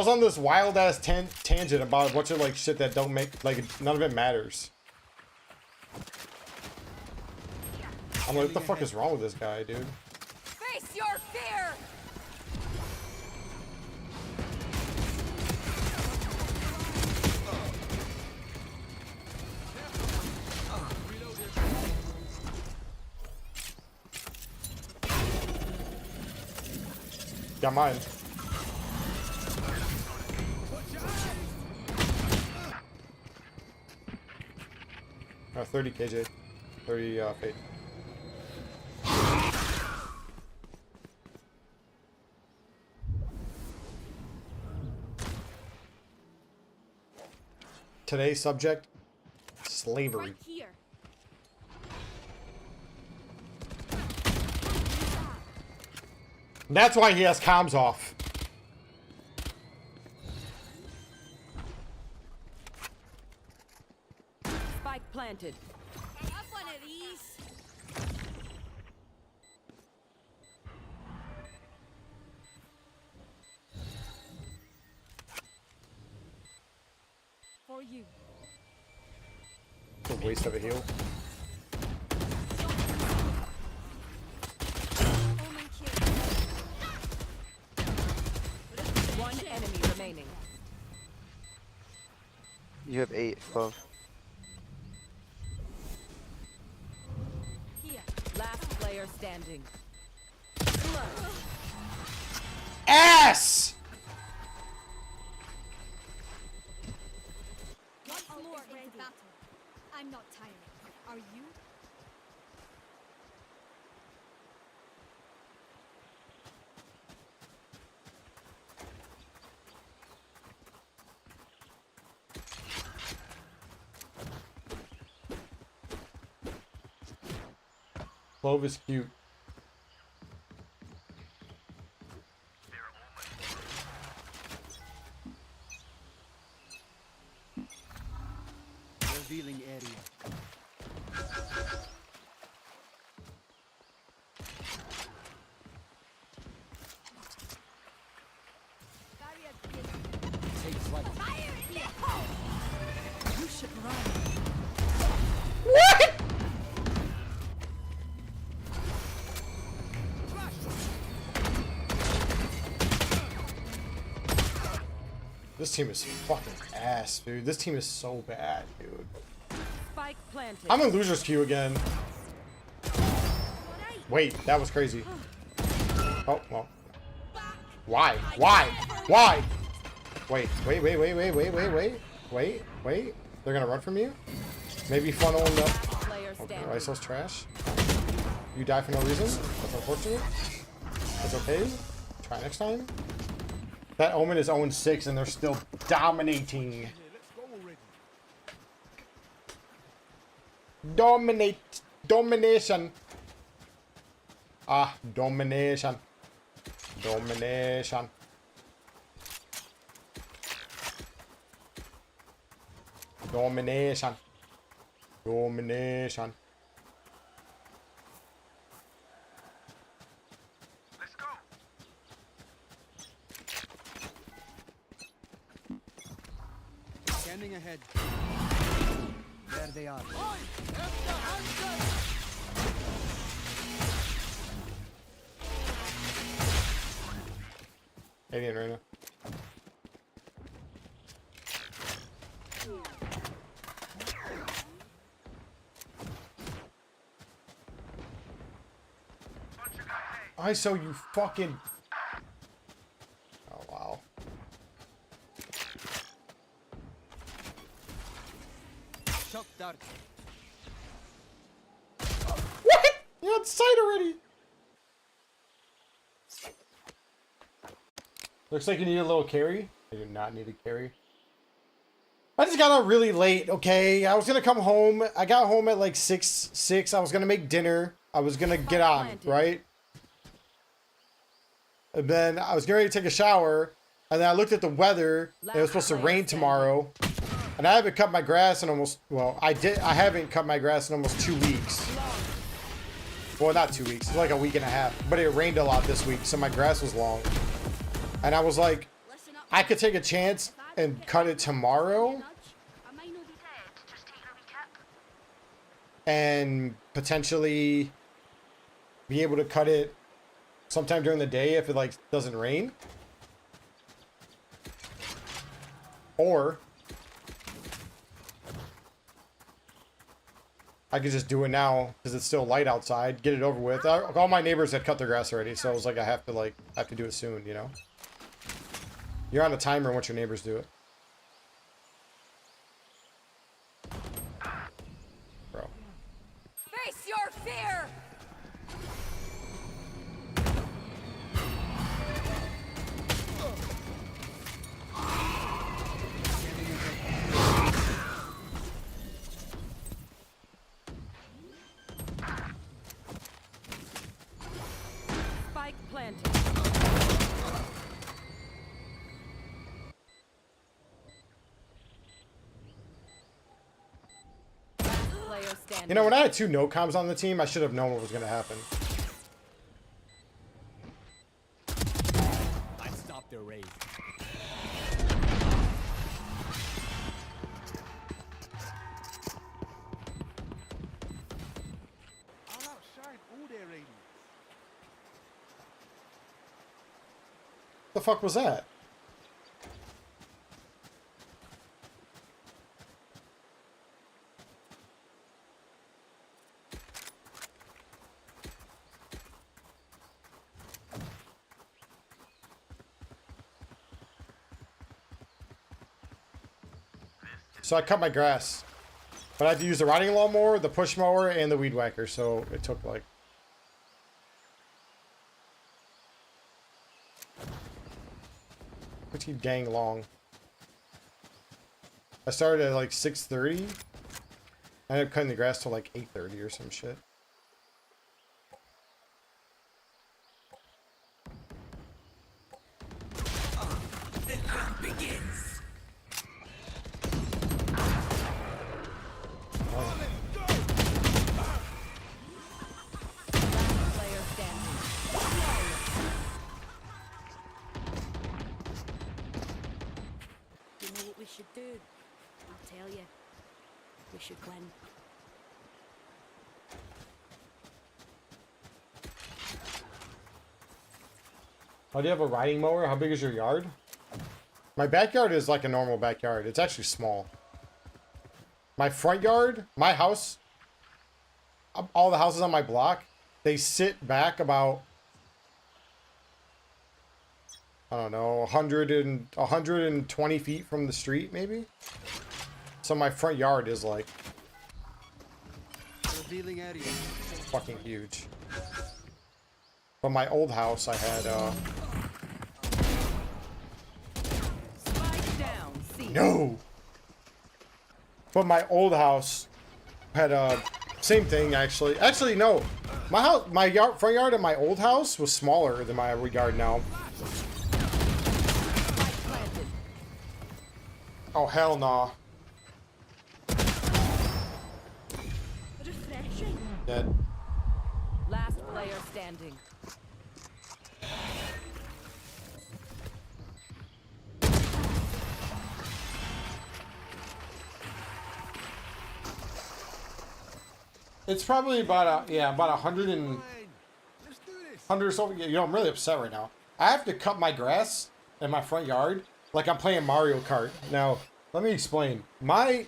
[SPEAKER 1] on this wild ass tangent about a bunch of like shit that don't make, like, none of it matters. I'm like, what the fuck is wrong with this guy, dude?
[SPEAKER 2] Face your fear!
[SPEAKER 1] Got mine. Oh, 30 KJ. 30 fate. Today's subject, slavery.
[SPEAKER 5] Right here.
[SPEAKER 1] That's why he has comms off.
[SPEAKER 2] Spike planted.
[SPEAKER 5] Have one of these. For you.
[SPEAKER 1] It's a waste of a heal.
[SPEAKER 5] Omen kill.
[SPEAKER 2] One enemy remaining.
[SPEAKER 8] You have 8 above.
[SPEAKER 5] Here.
[SPEAKER 2] Last player standing.
[SPEAKER 1] Ass!
[SPEAKER 5] Once more into battle. I'm not tired. Are you?
[SPEAKER 1] Clove is cute.
[SPEAKER 3] Revealing area.
[SPEAKER 5] Barrier created.
[SPEAKER 6] Takes like
[SPEAKER 5] Fire in the hole!
[SPEAKER 2] You should run.
[SPEAKER 1] This team is fucking ass, dude. This team is so bad, dude.
[SPEAKER 2] Spike planted.
[SPEAKER 1] I'm in loser's queue again. Wait, that was crazy. Oh, well. Why? Why? Why? Wait. They're gonna run from you? Maybe funnel in the...
[SPEAKER 2] Player
[SPEAKER 1] Okay,
[SPEAKER 2] standing.
[SPEAKER 1] ISO's trash. You die for no reason? That's unfortunate. That's okay. Try next time. That Omen is 0-6 and they're still dominating.
[SPEAKER 3] Yeah, let's go already.
[SPEAKER 1] Domination. Ah, domination. Domination. Domination. Domination.
[SPEAKER 3] Let's go. Scanning ahead.
[SPEAKER 4] There they are.
[SPEAKER 1] Alien right now. I saw you fucking. Oh wow.
[SPEAKER 3] Shock dart.
[SPEAKER 1] What? You're on site already. Looks like you need a little carry. I do not need a carry. I just got out really late, okay? I was gonna come home. I got home at like 6. I was gonna make dinner. I was gonna get on, right? And then I was getting ready to take a shower. And then I looked at the weather. And it was supposed to rain tomorrow. And I haven't cut my grass in almost, well, I haven't cut my grass in almost 2 weeks. Well, not 2 weeks. It's like a week and a half. But it rained a lot this week, so my grass was long. And I was like, I could take a chance and cut it tomorrow. And potentially be able to cut it sometime during the day if it like doesn't rain. Or I could just do it now because it's still light outside, get it over with. All my neighbors had cut their grass already, so I was like, I have to do it soon, you know? You're on a timer once your neighbors do it. Bro.
[SPEAKER 2] Face your fear! Spike planted. Player standing.
[SPEAKER 1] You know, when I had 2 no comms on the team, I should have known what was going to happen.
[SPEAKER 4] I stopped their raid.
[SPEAKER 3] I'll outshine all their radiance.
[SPEAKER 1] The fuck was that? So I cut my grass, but I had to use the riding lawnmower, the push mower, and the weed whacker. So it took like pretty dang long. I started at like 6:30. I ended up cutting the grass till like 8:30 or some shit.
[SPEAKER 2] Player standing.
[SPEAKER 5] You know what we should do? I'll tell you. We should win.
[SPEAKER 1] Oh, do you have a riding mower? How big is your yard? My backyard is like a normal backyard. It's actually small. My front yard, my house, all the houses on my block, they sit back about, I don't know, 120 feet from the street, maybe? So my front yard is like
[SPEAKER 3] Revealing area.
[SPEAKER 1] fucking huge. But my old house, I had No. But my old house had a same thing actually. Actually, no. My house, front yard of my old house was smaller than my yard now. Oh hell no.
[SPEAKER 5] Refreshing.
[SPEAKER 1] Dead.
[SPEAKER 2] Last player standing.
[SPEAKER 1] It's probably about about 100 and
[SPEAKER 3] Fine. Let's do this.
[SPEAKER 1] 100 or so. You know, I'm really upset right now. I have to cut my grass in my front yard like I'm playing Mario Kart. Now, let me explain. My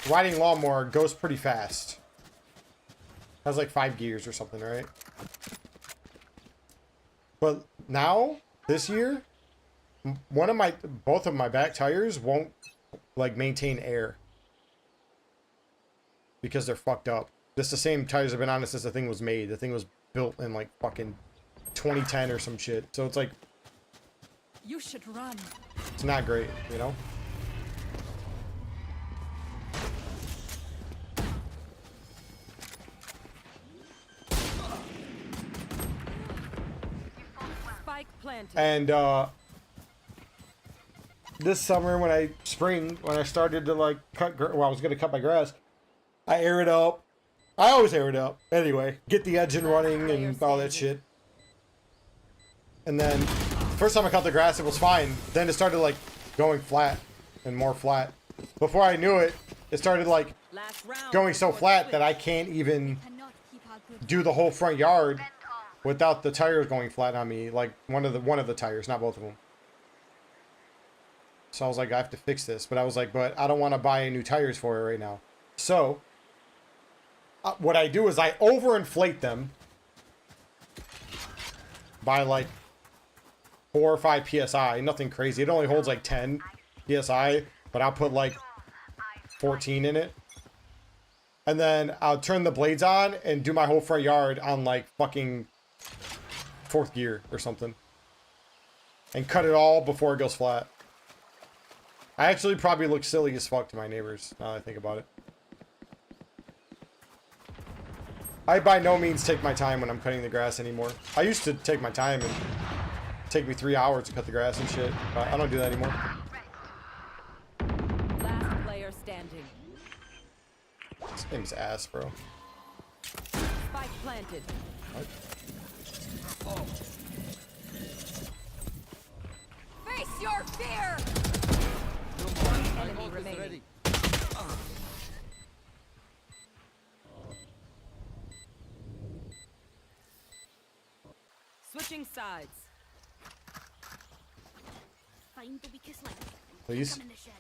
[SPEAKER 1] riding lawnmower goes pretty fast. Has like 5 gears or something, right? But now, this year, both of my back tires won't like maintain air because they're fucked up. Just the same tires have been on it since the thing was made. The thing was built in like fucking 2010 or some shit. So it's like,
[SPEAKER 2] You should run.
[SPEAKER 1] it's not great, you know?
[SPEAKER 2] Spike planted.
[SPEAKER 1] And this summer when I started to like I was gonna cut my grass, I air it up. I always air it up anyway, get the engine running and all that shit. And then first time I cut the grass it was fine, then it started like going flat and more flat. Before I knew it, it started like
[SPEAKER 2] Last round
[SPEAKER 1] going so
[SPEAKER 2] before the
[SPEAKER 1] flat that
[SPEAKER 2] switch.
[SPEAKER 1] I can't even
[SPEAKER 5] Cannot keep our good
[SPEAKER 1] do the whole front yard without the tires going flat on me, like one of the tires, not both of them. So I was like, I have to fix this. But I was like, but I don't want to buy new tires for it right now. So what I do is I overinflate them by like 4 or 5 psi. Nothing crazy. It only holds like 10 psi, but I'll put like 14 in it. And then I'll turn the blades on and do my whole front yard on like fucking 4th gear or something. And cut it all before it goes flat. I actually probably look silly as fuck to my neighbors, now that I think about it. I by no means take my time when I'm cutting the grass anymore. I used to take my time and take me 3 hours to cut the grass and shit, but I don't do that anymore.
[SPEAKER 2] Last player standing.
[SPEAKER 1] This game's ass, bro.
[SPEAKER 2] Spike planted.
[SPEAKER 1] What?
[SPEAKER 2] Face your fear. Enemy remaining. Switching sides.
[SPEAKER 5] find the weakest link.
[SPEAKER 1] Please.
[SPEAKER 5] Come in the shed.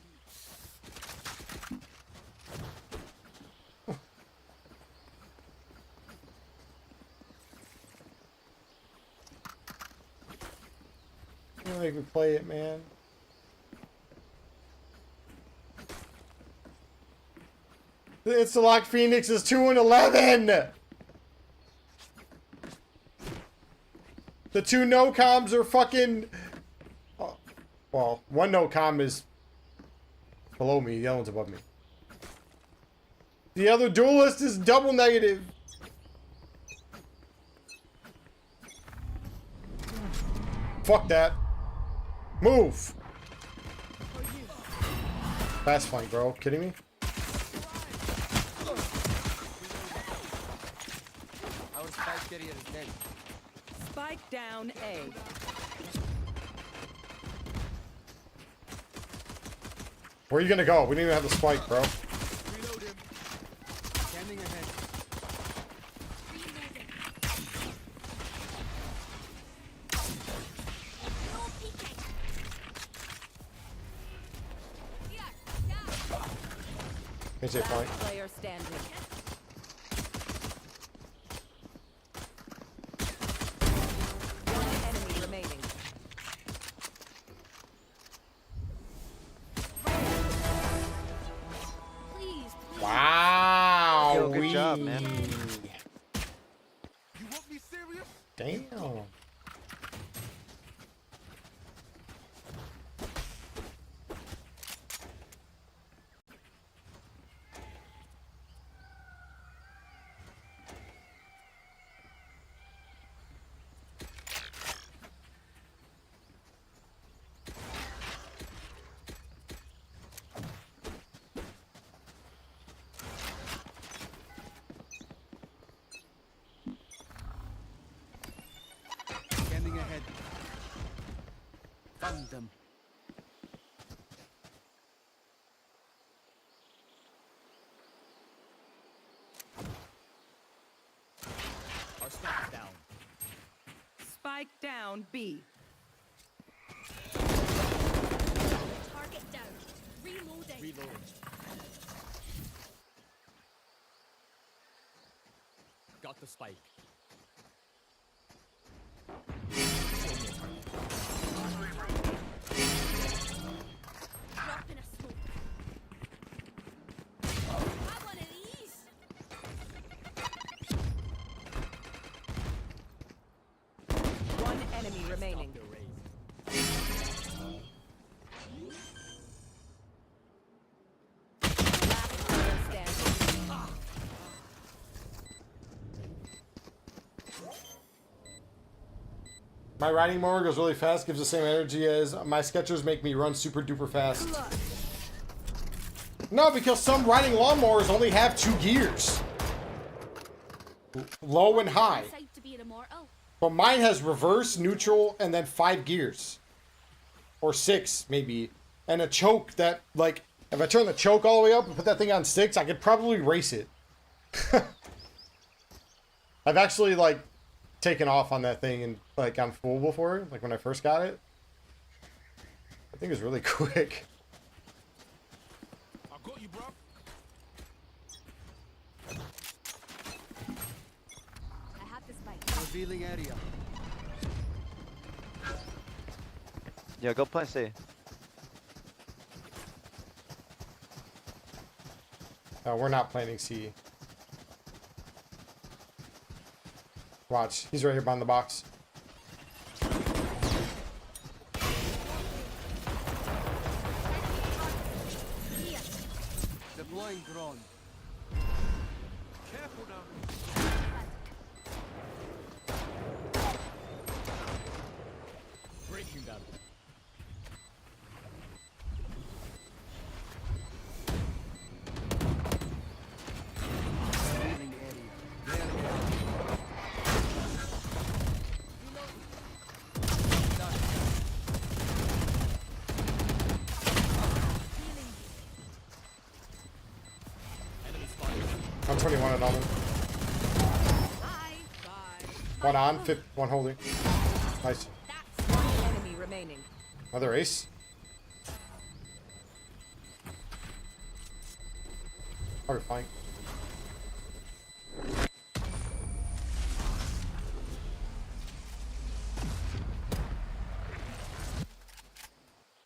[SPEAKER 1] You make me play it, man. It's the Lock Phoenix is 2-11. The 2 no-coms are fucking... Oh, well, 1 no-com is below me. The other one's above me. The other duelist is double negative. Fuck that. Move. Fast flank, bro. Kidding me?
[SPEAKER 4] Our spike carrier is dead.
[SPEAKER 2] Spike down A.
[SPEAKER 1] Where are you gonna go? We don't even have the spike, bro.
[SPEAKER 3] Reload him.
[SPEAKER 4] Scanning ahead.
[SPEAKER 5] No peeking. Here, down.
[SPEAKER 1] Here's your point.
[SPEAKER 2] Last player standing. One enemy remaining.
[SPEAKER 5] Please, please.
[SPEAKER 1] Wow.
[SPEAKER 8] Yo, good job, man.
[SPEAKER 3] You want me serious?
[SPEAKER 1] Damn.
[SPEAKER 4] Found them.
[SPEAKER 6] Our spike down.
[SPEAKER 2] Spike down B.
[SPEAKER 5] Target down. Reloading.
[SPEAKER 6] Reloading. Got the spike.
[SPEAKER 5] Dropping a smoke. Have one of these.
[SPEAKER 2] One enemy remaining.
[SPEAKER 6] Their raise.
[SPEAKER 2] Last player standing.
[SPEAKER 1] My riding mower goes really fast, gives the same energy as my Skechers make me run super duper fast. No, because some riding lawnmowers only have 2 gears. Low and high.
[SPEAKER 5] Decide to be an immortal.
[SPEAKER 1] But mine has reverse, neutral, and then 5 gears. Or 6, maybe. And a choke that, like, if I turn the choke all the way up and put that thing on 6, I could probably race it. I've actually, like, taken off on that thing and, like, on full before, like, when I first got it. I think it's really quick.
[SPEAKER 3] I got you, bro.
[SPEAKER 5] I have the spike.
[SPEAKER 4] Revealing area.
[SPEAKER 8] Yeah, go plant C.
[SPEAKER 1] No, we're not planning C. Watch, he's right here behind the box.
[SPEAKER 5] Here.
[SPEAKER 4] Deploying drone.
[SPEAKER 3] Careful now.
[SPEAKER 6] Breaking them.
[SPEAKER 4] Revealing area. There they are. Done.
[SPEAKER 6] Enemy spotted.
[SPEAKER 1] 121 at Almond.
[SPEAKER 5] Bye. Bye.
[SPEAKER 1] One on, one holding. Nice.
[SPEAKER 5] That's
[SPEAKER 2] One enemy remaining.
[SPEAKER 1] Another ace. Probably fine.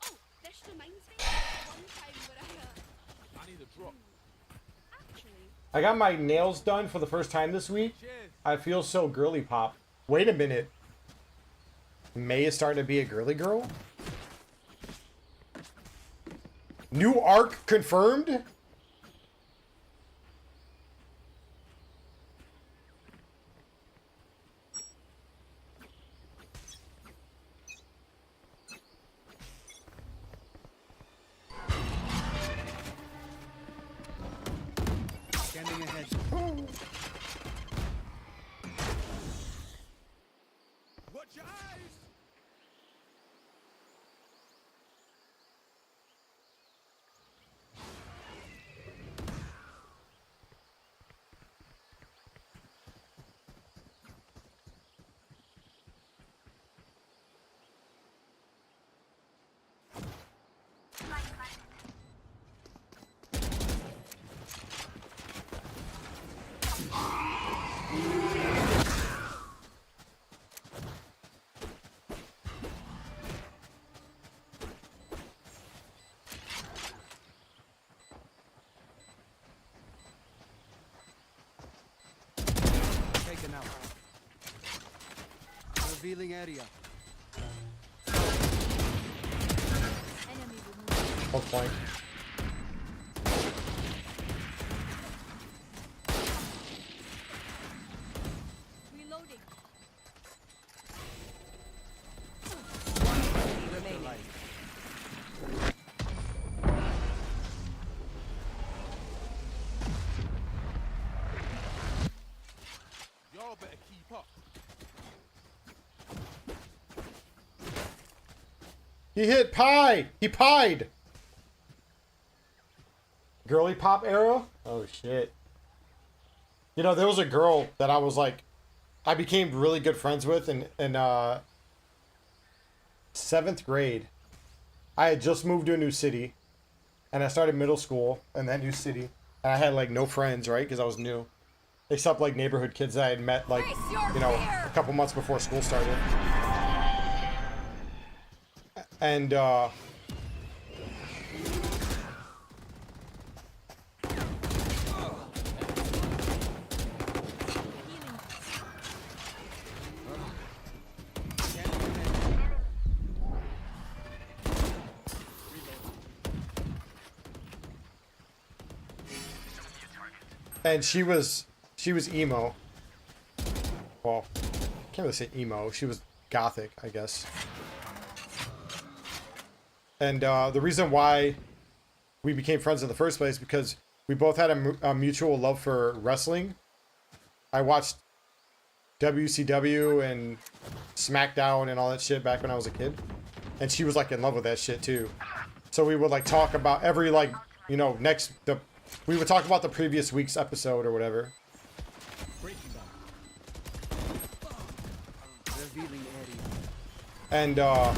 [SPEAKER 5] Oh, this reminds me of one time where
[SPEAKER 3] I need a drop.
[SPEAKER 5] actually
[SPEAKER 1] I got my nails done for the first time this week.
[SPEAKER 3] Cheers.
[SPEAKER 1] I feel so girly pop. Wait a minute. May is starting to be a girly girl? New arc confirmed?
[SPEAKER 4] Scanning ahead.
[SPEAKER 3] Watch your eyes.
[SPEAKER 4] Taken out. Revealing area.
[SPEAKER 5] enemy removed.
[SPEAKER 1] Both flank.
[SPEAKER 5] Reloading.
[SPEAKER 2] One enemy remaining.
[SPEAKER 3] Y'all better keep up.
[SPEAKER 1] He hit pie. He pied. Girly pop era? Oh shit. You know, there was a girl that I was like, I became really good friends with in 7th grade. I had just moved to a new city, and I started middle school in that new city, and I had like no friends, right? Because I was new, except like neighborhood kids that I had met like, you know, a couple months before school started. And she was emo. Well, can't really say emo. She was gothic, I guess. And the reason why we became friends in the first place because we both had a mutual love for wrestling. I watched WCW and SmackDown and all that shit back when I was a kid, and she was like in love with that shit too. So we would like talk about every like, you know, we would talk about the previous week's episode or whatever. And
[SPEAKER 2] Last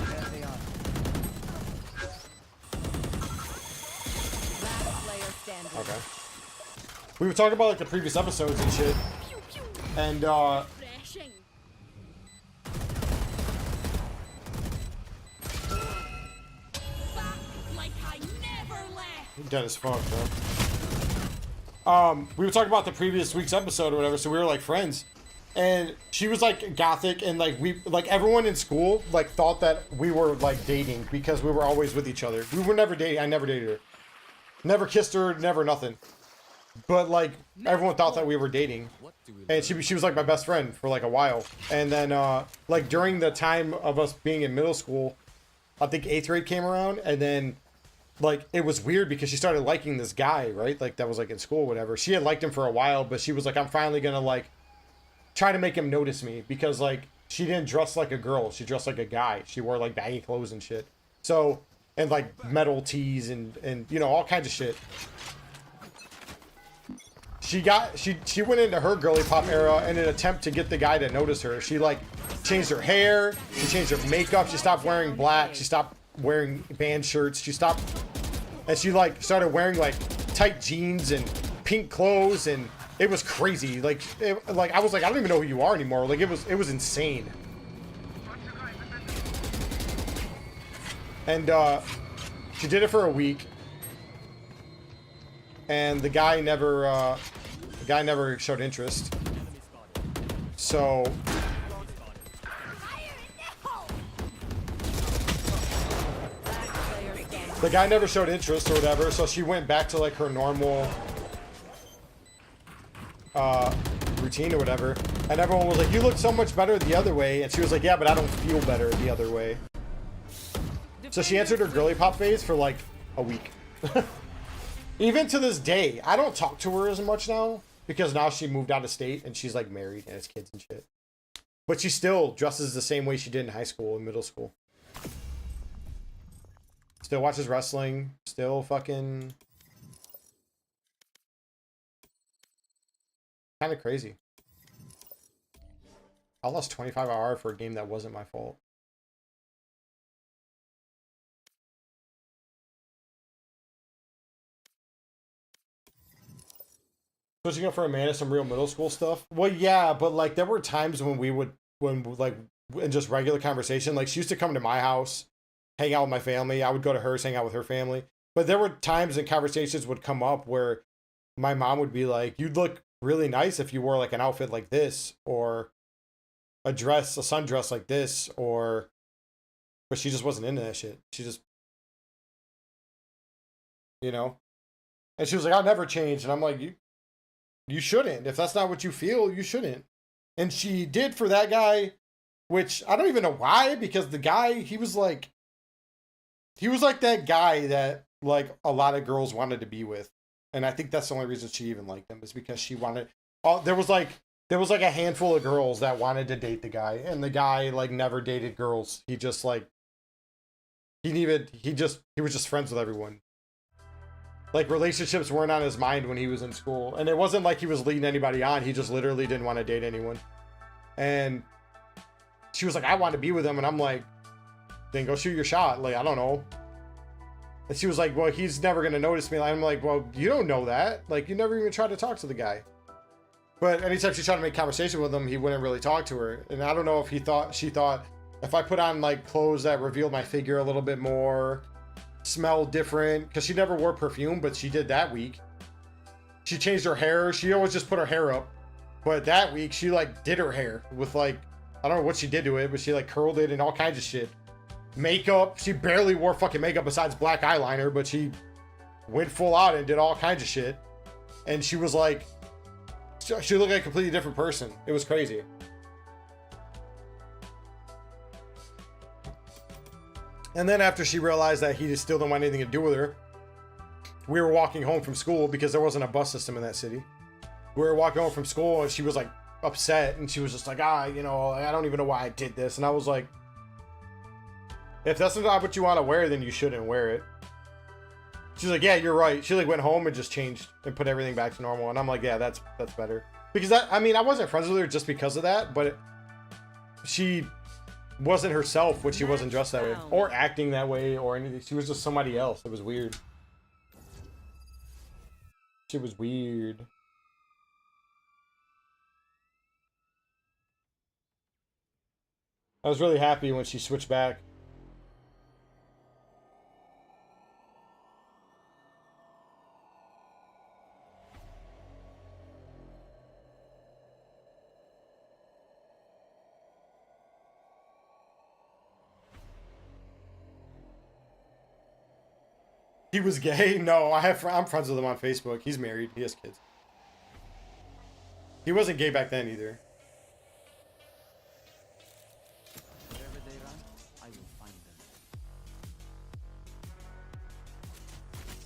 [SPEAKER 2] player standing.
[SPEAKER 1] okay. We would talk about like the previous episodes and shit. And
[SPEAKER 5] Refreshing. Back like I never left.
[SPEAKER 1] dead as fuck, bro. We would talk about the previous week's episode or whatever, so we were like friends. And she was like gothic, and like everyone in school like thought that we were like dating because we were always with each other. We were never dating. I never dated her. Never kissed her, never nothing. But like everyone thought that we were dating. And she was like my best friend for like a while. And then like during the time of us being in middle school, I think 8th grade came around, and then like it was weird because she started liking this guy, right? Like that was like in school, whatever. She had liked him for a while, but she was like, I'm finally gonna like try to make him notice me because like she didn't dress like a girl, she dressed like a guy. She wore like baggy clothes and shit. So, and like metal tees and you know, all kinds of shit. She went into her girly pop era in an attempt to get the guy to notice her. She like changed her hair, she changed her makeup, she stopped wearing black, she stopped wearing band shirts, and she like started wearing like tight jeans and pink clothes, and it was crazy. Like I was like, I don't even know who you are anymore. Like it was insane. And she did it for a week, and the guy never showed interest. So the guy never showed interest or whatever, so she went back to like her normal routine or whatever, and everyone was like, you look so much better the other way, and she was like, yeah, but I don't feel better the other way. So she answered her girly pop phase for like a week. Even to this day, I don't talk to her as much now because now she moved out of state and she's like married and has kids and shit, but she still dresses the same way she did in high school and middle school. Still watches wrestling. Still fucking kind of crazy. I lost 25 hour for a game that wasn't my fault. Switching up for a man is some real middle school stuff. Well, yeah, but like there were times when like in just regular conversation, like she used to come to my house, hang out with my family. I would go to hers, hang out with her family. But there were times and conversations would come up where my mom would be like, you'd look really nice if you wore like an outfit like this, or a sundress like this, but she just wasn't into that shit. She just, you know, and she was like, I'll never change. And I'm like, you shouldn't. If that's not what you feel, you shouldn't. And she did for that guy, which I don't even know why, because the guy, he was like that guy that like a lot of girls wanted to be with. And I think that's the only reason she even liked him, is because she wanted, there was like a handful of girls that wanted to date the guy, and the guy like never dated girls. He just like he was just friends with everyone. Like, relationships weren't on his mind when he was in school. And it wasn't like he was leading anybody on. He just literally didn't want to date anyone. And she was like, I want to be with him. And I'm like, then go shoot your shot. Like, I don't know. And she was like, well, he's never going to notice me. I'm like, well, you don't know that. Like, you never even tried to talk to the guy. But anytime she tried to make conversation with him, he wouldn't really talk to her. And I don't know if she thought if I put on like clothes that revealed my figure a little bit more, smelled different, because she never wore perfume, but she did that week. She changed her hair. She always just put her hair up. But that week she like did her hair with like, I don't know what she did to it, but she like curled it and all kinds of shit. Makeup. She barely wore fucking makeup besides black eyeliner, but she went full out and did all kinds of shit. And she was like, she looked like a completely different person. It was crazy. And then after she realized that he just still didn't want anything to do with her, we were walking home from school because there wasn't a bus system in that city. We were walking home from school and she was like upset and she was just like, you know, I don't even know why I did this. And I was like, if that's not what you want to wear, then you shouldn't wear it. She's like, yeah, you're right. She like went home and just changed and put everything back to normal. And I'm like, yeah, that's better. Because I mean, I wasn't friends with her just because of that, but she wasn't herself when she wasn't dressed that way or acting that way or anything. She was just somebody else. It was weird. She was weird. I was really happy when she switched back. He was gay? No, I'm friends with him on Facebook. He's married. He has kids. He wasn't gay back then either.
[SPEAKER 4] Wherever they run, I will find them.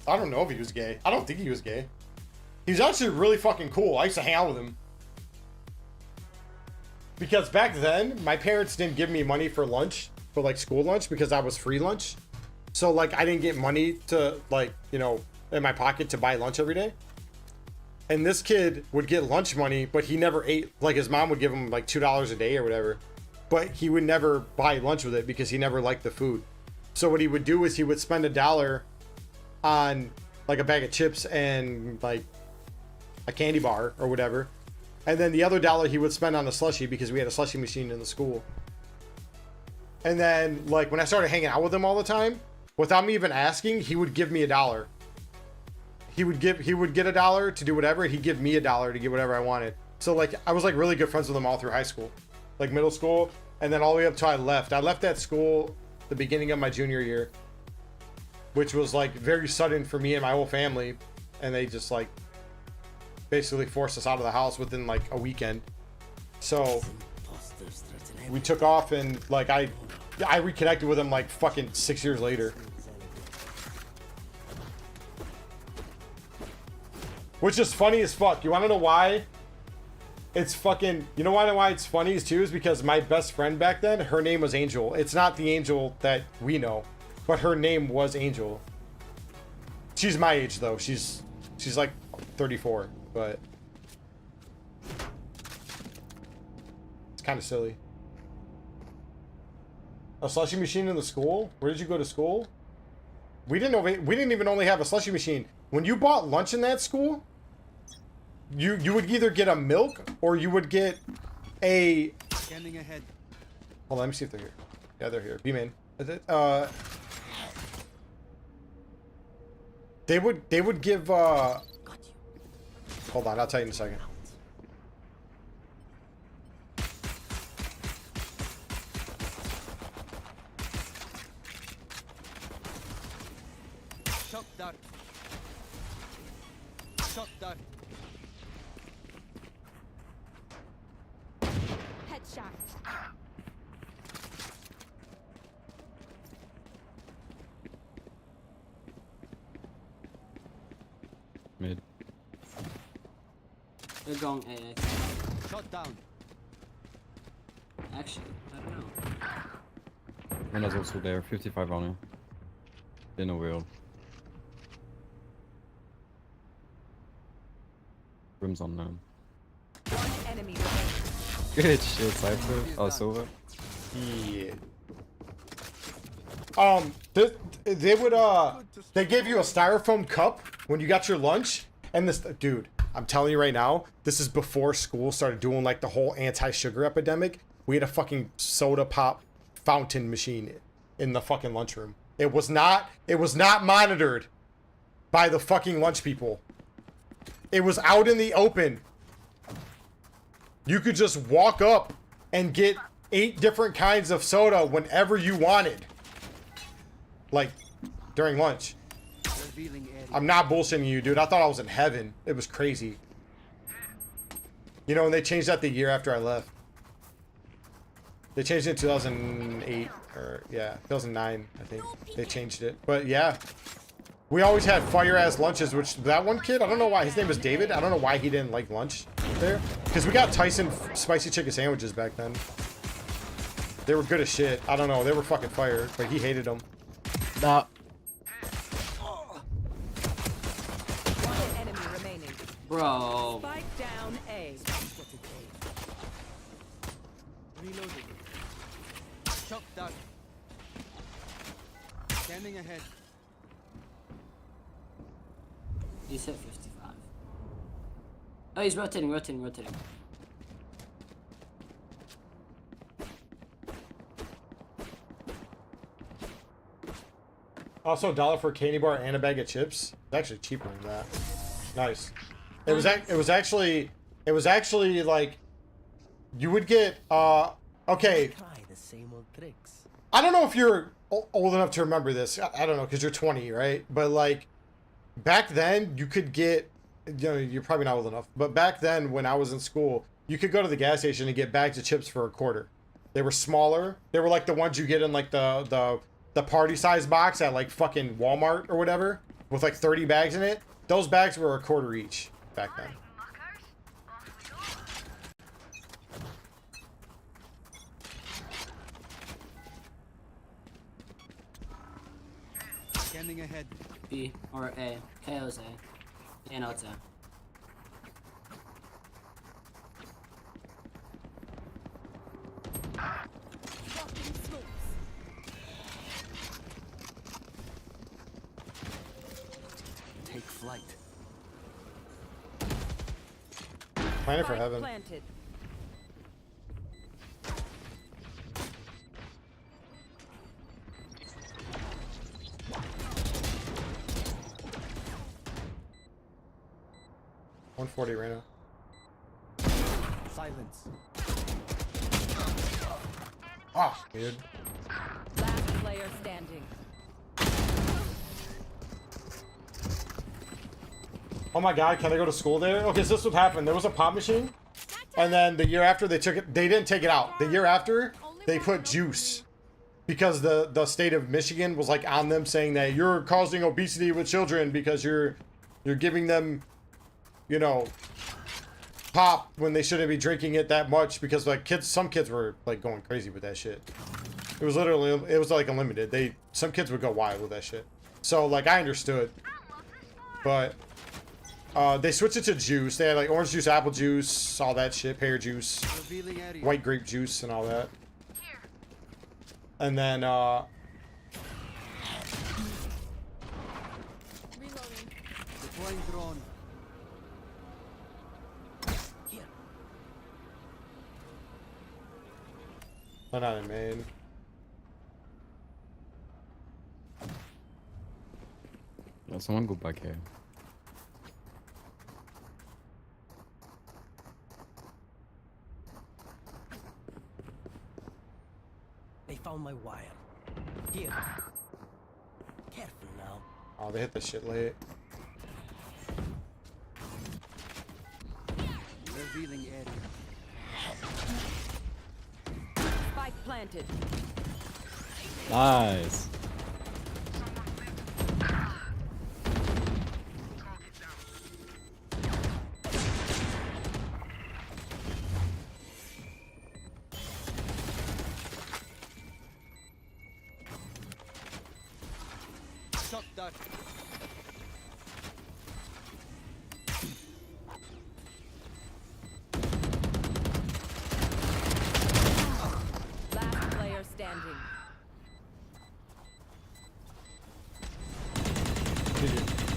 [SPEAKER 1] I don't know if he was gay. I don't think he was gay. He was actually really fucking cool. I used to hang out with him. Because back then, my parents didn't give me money for lunch, for like school lunch, because I was free lunch. So like I didn't get money to like, you know, in my pocket to buy lunch every day. And this kid would get lunch money, but he never ate. Like his mom would give him like $2 a day or whatever. But he would never buy lunch with it because he never liked the food. So what he would do is he would spend $1 on like a bag of chips and like a candy bar or whatever. And then the other $1 he would spend on a slushie because we had a slushie machine in the school. And then like when I started hanging out with him all the time, without me even asking, he would give me $1. He would get $1 to do whatever, and he'd give me $1 to get whatever I wanted. So like I was like really good friends with him all through high school, like middle school, and then all the way up till I left. I left that school the beginning of my junior year, which was like very sudden for me and my whole family, and they just like basically forced us out of the house within like a weekend. So we took off, and like I reconnected with him like fucking 6 years later. Which is funny as fuck. You want to know why? It's fucking... You know why it's funny too? Is because my best friend back then, her name was Angel. It's not the Angel that we know, but her name was Angel. She's my age though. She's like 34, but... It's kind of silly. A slushie machine in the school? Where did you go to school? We didn't even only have a slushie machine. When you bought lunch in that school, you would either get a milk or you would get a...
[SPEAKER 3] Scanning ahead.
[SPEAKER 1] Hold on, let me see if they're here. Yeah, they're here. Beam in. They would give hold on, I'll tell you in a second.
[SPEAKER 3] Shot dart. Shot dart.
[SPEAKER 5] Headshot.
[SPEAKER 9] Mid.
[SPEAKER 10] They're going A.
[SPEAKER 3] Shot down.
[SPEAKER 10] Actually, I don't know.
[SPEAKER 9] One is also there, 55 on you. In a world. Room's on them.
[SPEAKER 2] One enemy remaining.
[SPEAKER 9] Good shit, Cypher. Oh, Silva.
[SPEAKER 1] Yeah. They would they gave you a styrofoam cup when you got your lunch, and this dude, I'm telling you right now, this is before school started doing like the whole anti-sugar epidemic. We had a fucking soda pop fountain machine in the fucking lunchroom. It was not monitored by the fucking lunch people. It was out in the open. You could just walk up and get 8 different kinds of soda whenever you wanted. Like, during lunch. I'm not bullshitting you, dude. I thought I was in heaven. It was crazy. You know, and they changed that the year after I left. They changed it in 2008, or, yeah, 2009, I think. They changed it. But, yeah. We always had fire-ass lunches, which, that one kid, I don't know why, his name was David. I don't know why he didn't like lunch there. Because we got Tyson spicy chicken sandwiches back then. They were good as shit. I don't know, they were fucking fire, but he hated them.
[SPEAKER 7] Nah.
[SPEAKER 2] One enemy remaining.
[SPEAKER 7] Bro.
[SPEAKER 2] Spike down A.
[SPEAKER 3] Reloading. Chop down. Scanning ahead.
[SPEAKER 10] You said 55. Oh, he's rotating.
[SPEAKER 1] Also, $1 for a candy bar and a bag of chips. It's actually cheaper than that. Nice. It was actually like you would get okay.
[SPEAKER 4] Try the same old tricks.
[SPEAKER 1] I don't know if you're old enough to remember this. I don't know, because you're 20, right? But like back then you could get, you know, you're probably not old enough, but back then when I was in school, you could go to the gas station and get bags of chips for $0.25. They were smaller. They were like the ones you get in like the party size box at like fucking Walmart or whatever, with like 30 bags in it. Those bags were $0.25 each back then.
[SPEAKER 3] Scanning ahead.
[SPEAKER 10] B or A. KO's A. And it's A.
[SPEAKER 4] Take flight.
[SPEAKER 1] Planet for
[SPEAKER 2] Spike
[SPEAKER 1] heaven.
[SPEAKER 2] planted.
[SPEAKER 1] $140 right now.
[SPEAKER 4] Silence.
[SPEAKER 1] Ah, dude.
[SPEAKER 2] Last player standing.
[SPEAKER 1] Oh my god, can I go to school there? Okay, so this what happened. There was a pop machine, and then the year after they took it, they didn't take it out. The year after, they put juice. Because the state of Michigan was like on them saying that you're causing obesity with children because you're giving them, you know, pop when they shouldn't be drinking it that much, because like some kids were like going crazy with that shit. It was literally, it was like unlimited. Some kids would go wild with that shit. So like I understood, but they switched it to juice. They had like orange juice, apple juice, all that shit, pear juice,
[SPEAKER 3] Revealing area.
[SPEAKER 1] white grape juice, and all that. And then
[SPEAKER 5] Reloading.
[SPEAKER 3] Deploying drone.
[SPEAKER 1] they're not in main.
[SPEAKER 9] Yeah, someone go back here.
[SPEAKER 4] They found my wire. Here. Careful now.
[SPEAKER 1] Oh, they hit this shit late.
[SPEAKER 3] Revealing area.
[SPEAKER 2] Spike planted.
[SPEAKER 9] Nice.
[SPEAKER 3] Shot that.
[SPEAKER 2] Last player standing.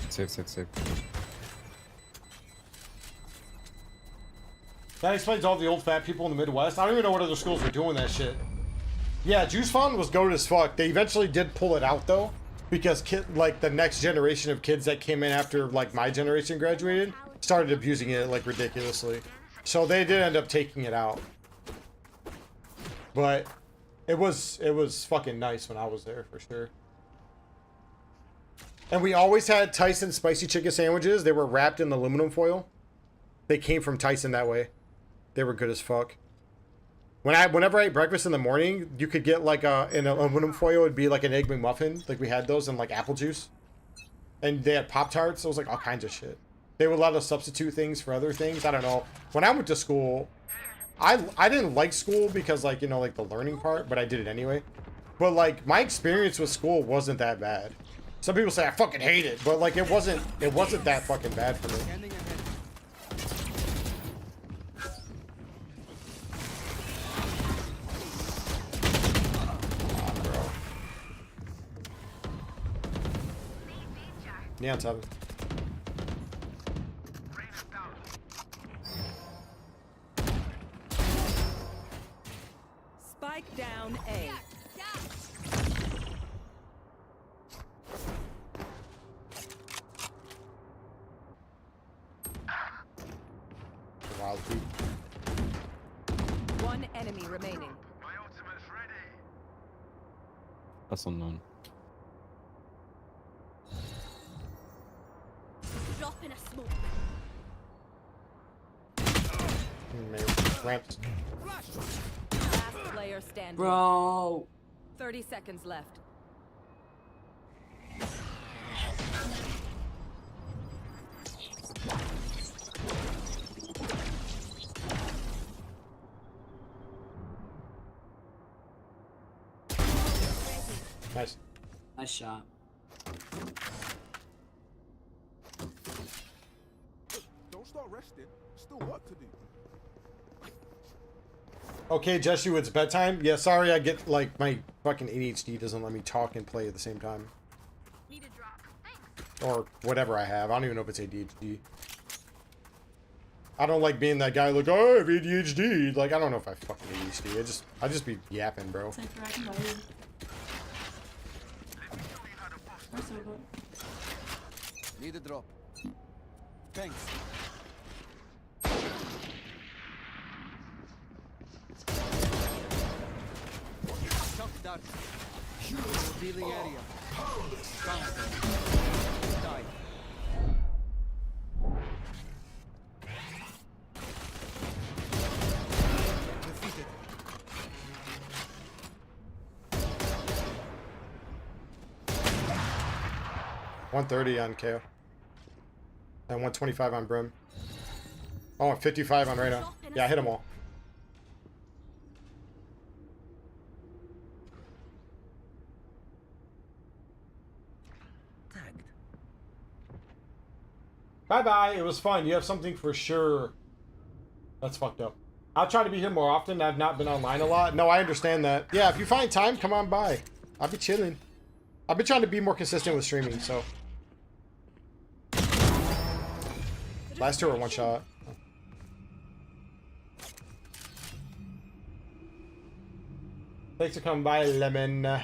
[SPEAKER 9] Save, save, save.
[SPEAKER 1] That explains all the old fat people in the Midwest. I don't even know what other schools were doing that shit. Yeah, Juice Fountain was goated as fuck. They eventually did pull it out though, because like the next generation of kids that came in after like my generation graduated started abusing it like ridiculously. So they did end up taking it out. But it was fucking nice when I was there for sure. And we always had Tyson spicy chicken sandwiches. They were wrapped in aluminum foil. They came from Tyson that way. They were good as fuck. Whenever I ate breakfast in the morning, you could get like in aluminum foil, it'd be like an egg McMuffin. Like we had those and like apple juice. And they had Pop-Tarts. So it was like all kinds of shit. They would let us substitute things for other things. I don't know. When I went to school, I didn't like school because like, you know, like the learning part, but I did it anyway. But like my experience with school wasn't that bad. Some people say I fucking hate it, but like it wasn't that fucking bad for me.
[SPEAKER 3] Scanning ahead.
[SPEAKER 1] Neon 7.
[SPEAKER 2] Spike down A.
[SPEAKER 1] Wild feet.
[SPEAKER 2] One enemy remaining.
[SPEAKER 9] That's unknown.
[SPEAKER 5] Drop in a smoke.
[SPEAKER 1] Maybe ramps.
[SPEAKER 2] Last player standing.
[SPEAKER 10] Bro.
[SPEAKER 2] 30 seconds left.
[SPEAKER 1] Nice.
[SPEAKER 10] Nice shot.
[SPEAKER 3] Don't start resting. Still work to do.
[SPEAKER 1] Okay, Jesse, it's bedtime. Yeah, sorry, I get like my fucking ADHD doesn't let me talk and play at the same time.
[SPEAKER 5] Need a drop. Thanks.
[SPEAKER 1] Or whatever I have. I don't even know if it's ADHD. I don't like being that guy like, oh, I have ADHD. Like, I don't know if I fucking ADHD. I just be yapping, bro.
[SPEAKER 3] Need a drop. Thanks. Shot that. Revealing area. Die. Defeated.
[SPEAKER 1] 130 on KO. And 125 on Brim. Oh, and 55 on Reyna. Yeah, I hit them all.
[SPEAKER 4] Tagged.
[SPEAKER 1] Bye-bye. It was fun. You have something for sure. That's fucked up. I'll try to be here more often. I've not been online a lot. No, I understand that. Yeah, if you find time, come on by. I'll be chilling. I've been trying to be more consistent with streaming, so. Last two were one shot. Thanks for coming by, Lemon.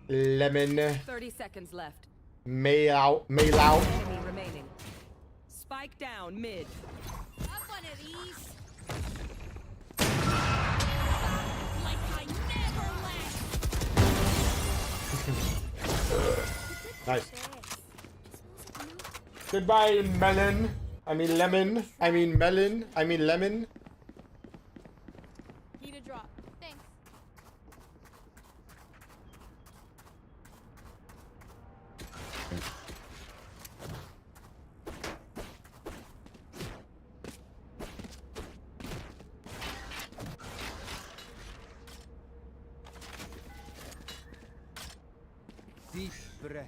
[SPEAKER 1] Lemon.
[SPEAKER 2] 30 seconds left.
[SPEAKER 1] Mail
[SPEAKER 2] Enemy remaining. Spike down mid.
[SPEAKER 5] Have one of these. Like I never left.
[SPEAKER 1] Nice. Goodbye, melon. I mean lemon. I mean melon. I mean lemon.
[SPEAKER 5] Need a drop. Thanks.
[SPEAKER 3] Deep breath.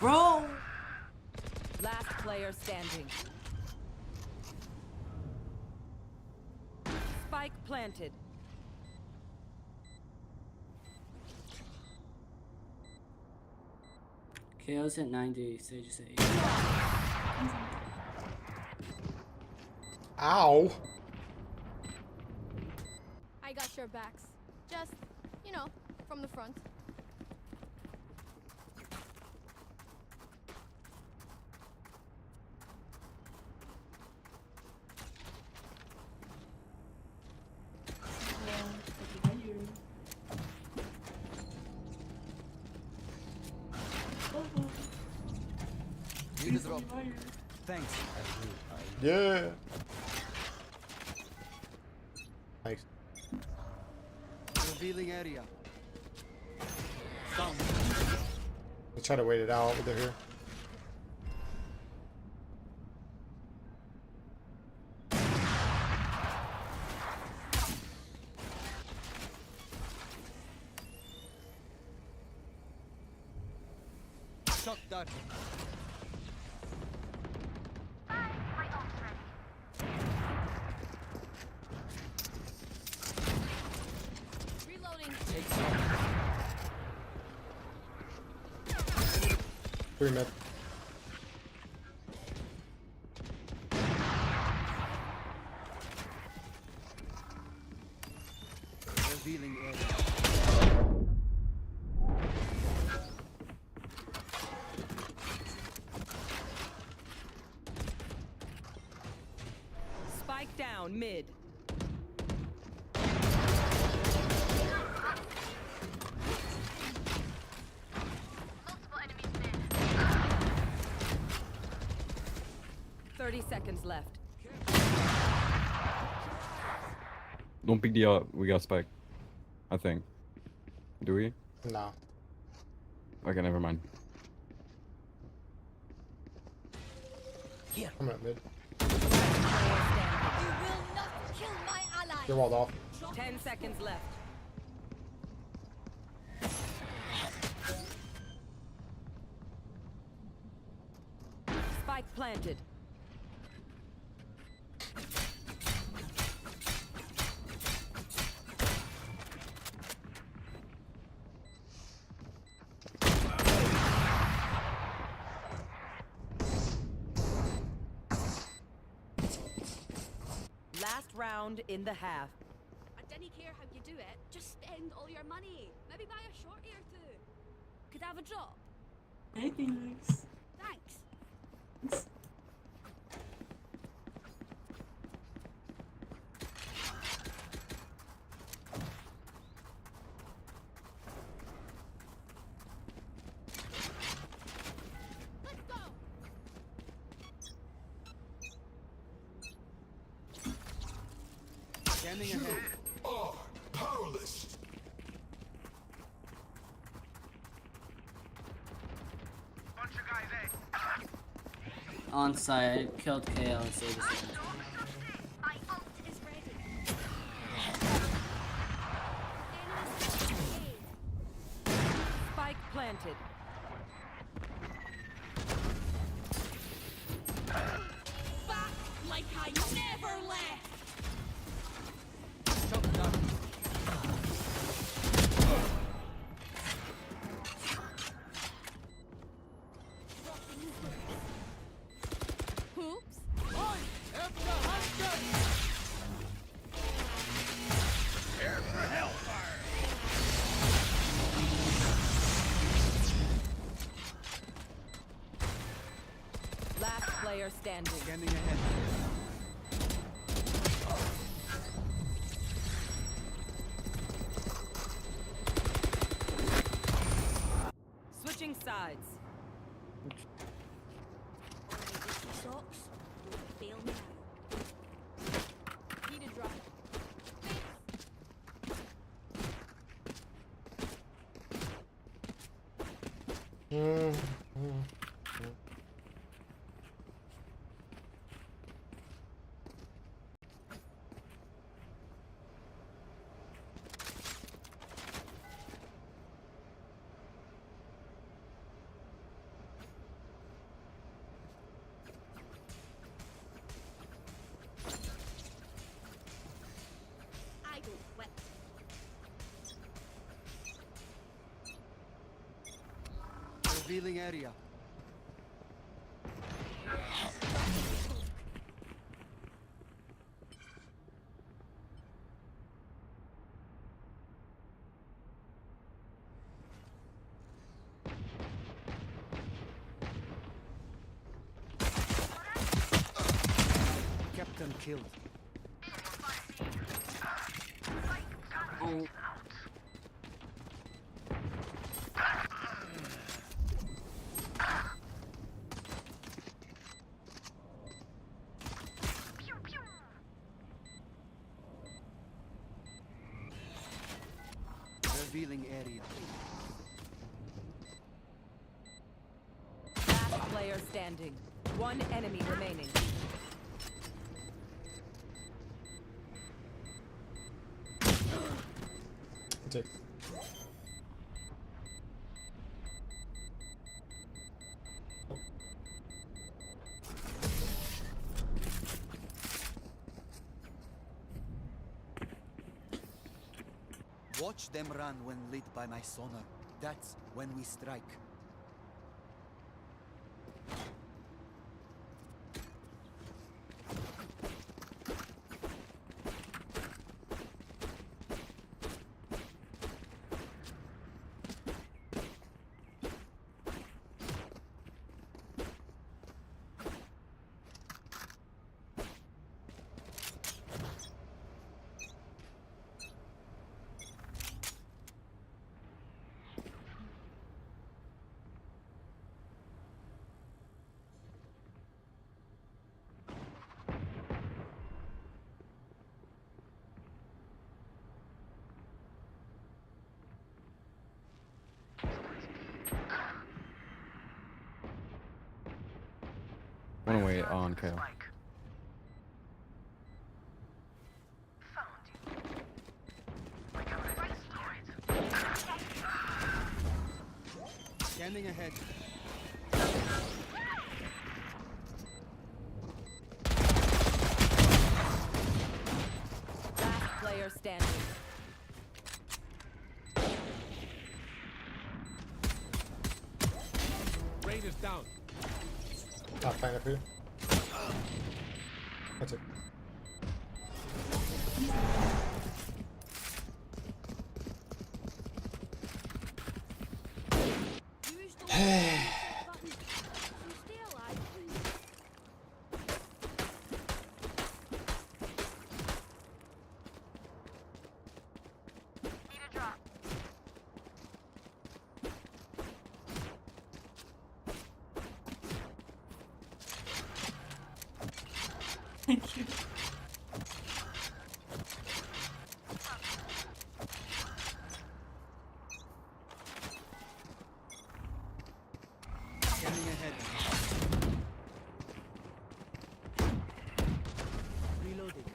[SPEAKER 11] Bro!
[SPEAKER 2] Last player standing. Spike planted.
[SPEAKER 10] KO's at 90, Sage is at 80.
[SPEAKER 1] Ow!
[SPEAKER 5] I got your backs. Just, you know, from the front.
[SPEAKER 6] Thanks.
[SPEAKER 1] Yeah. Thanks.
[SPEAKER 6] Revealing area.
[SPEAKER 1] Let's try to wait it out over here.
[SPEAKER 6] Shot that.
[SPEAKER 5] Reloading.
[SPEAKER 1] Three mid.
[SPEAKER 6] Revealing area.
[SPEAKER 2] Spike down mid.
[SPEAKER 5] Multiple enemies mid.
[SPEAKER 2] 30 seconds left.
[SPEAKER 9] Don't pick the up. We got spike. I think. Do we?
[SPEAKER 1] No.
[SPEAKER 9] Okay, never mind.
[SPEAKER 1] I'm at mid.
[SPEAKER 5] You will not kill my ally.
[SPEAKER 1] You're walled off.
[SPEAKER 2] 10 seconds left. Spike planted. Last round in the half.
[SPEAKER 5] I didn't care how you do it. Just spend all your money. Maybe buy a shorty or two. Could I have a drop?
[SPEAKER 11] Hey, Phoenix.
[SPEAKER 5] Thanks. Let's go.
[SPEAKER 6] Scanning ahead.
[SPEAKER 10] On site, killed KO and Sage is at 90.
[SPEAKER 5] My ult is ready.
[SPEAKER 2] Spike planted.
[SPEAKER 5] Back like I never left.
[SPEAKER 6] Shot that.
[SPEAKER 5] Oops.
[SPEAKER 2] Last player standing.
[SPEAKER 6] Scanning ahead.
[SPEAKER 2] Switching sides.
[SPEAKER 5] Socks. Fail me now. Need a drop.
[SPEAKER 3] Revealing area. Captain killed.
[SPEAKER 10] Oh,
[SPEAKER 3] Revealing area.
[SPEAKER 2] Last player standing. One enemy remaining.
[SPEAKER 1] That's it.
[SPEAKER 3] Watch them run when lit by my sonar. That's when we strike.
[SPEAKER 9] One away on KO.
[SPEAKER 3] Scanning ahead.
[SPEAKER 2] Last player standing.
[SPEAKER 3] Rain is down.
[SPEAKER 1] I'll find it for you. That's it.
[SPEAKER 5] Use the button. You stay alive, please. Need a drop.
[SPEAKER 11] Thank you.
[SPEAKER 3] Scanning ahead. Reloading.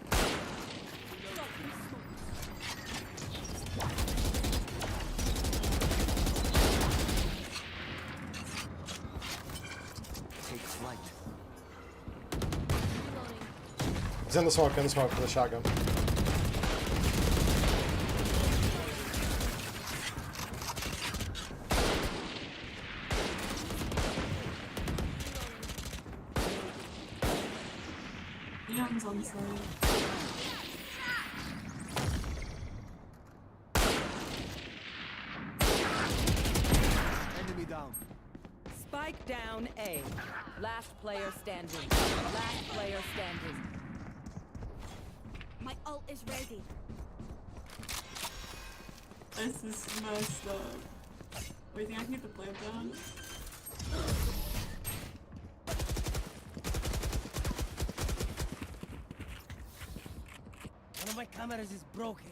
[SPEAKER 3] Take flight.
[SPEAKER 1] He's in the smoke for the shotgun.
[SPEAKER 11] Neon's on side.
[SPEAKER 3] Enemy down.
[SPEAKER 2] Spike down A. Last player standing. Last player standing.
[SPEAKER 5] My ult is ready.
[SPEAKER 11] This is messed up. Wait, think I can get the plant down?
[SPEAKER 4] One of my cameras is broken.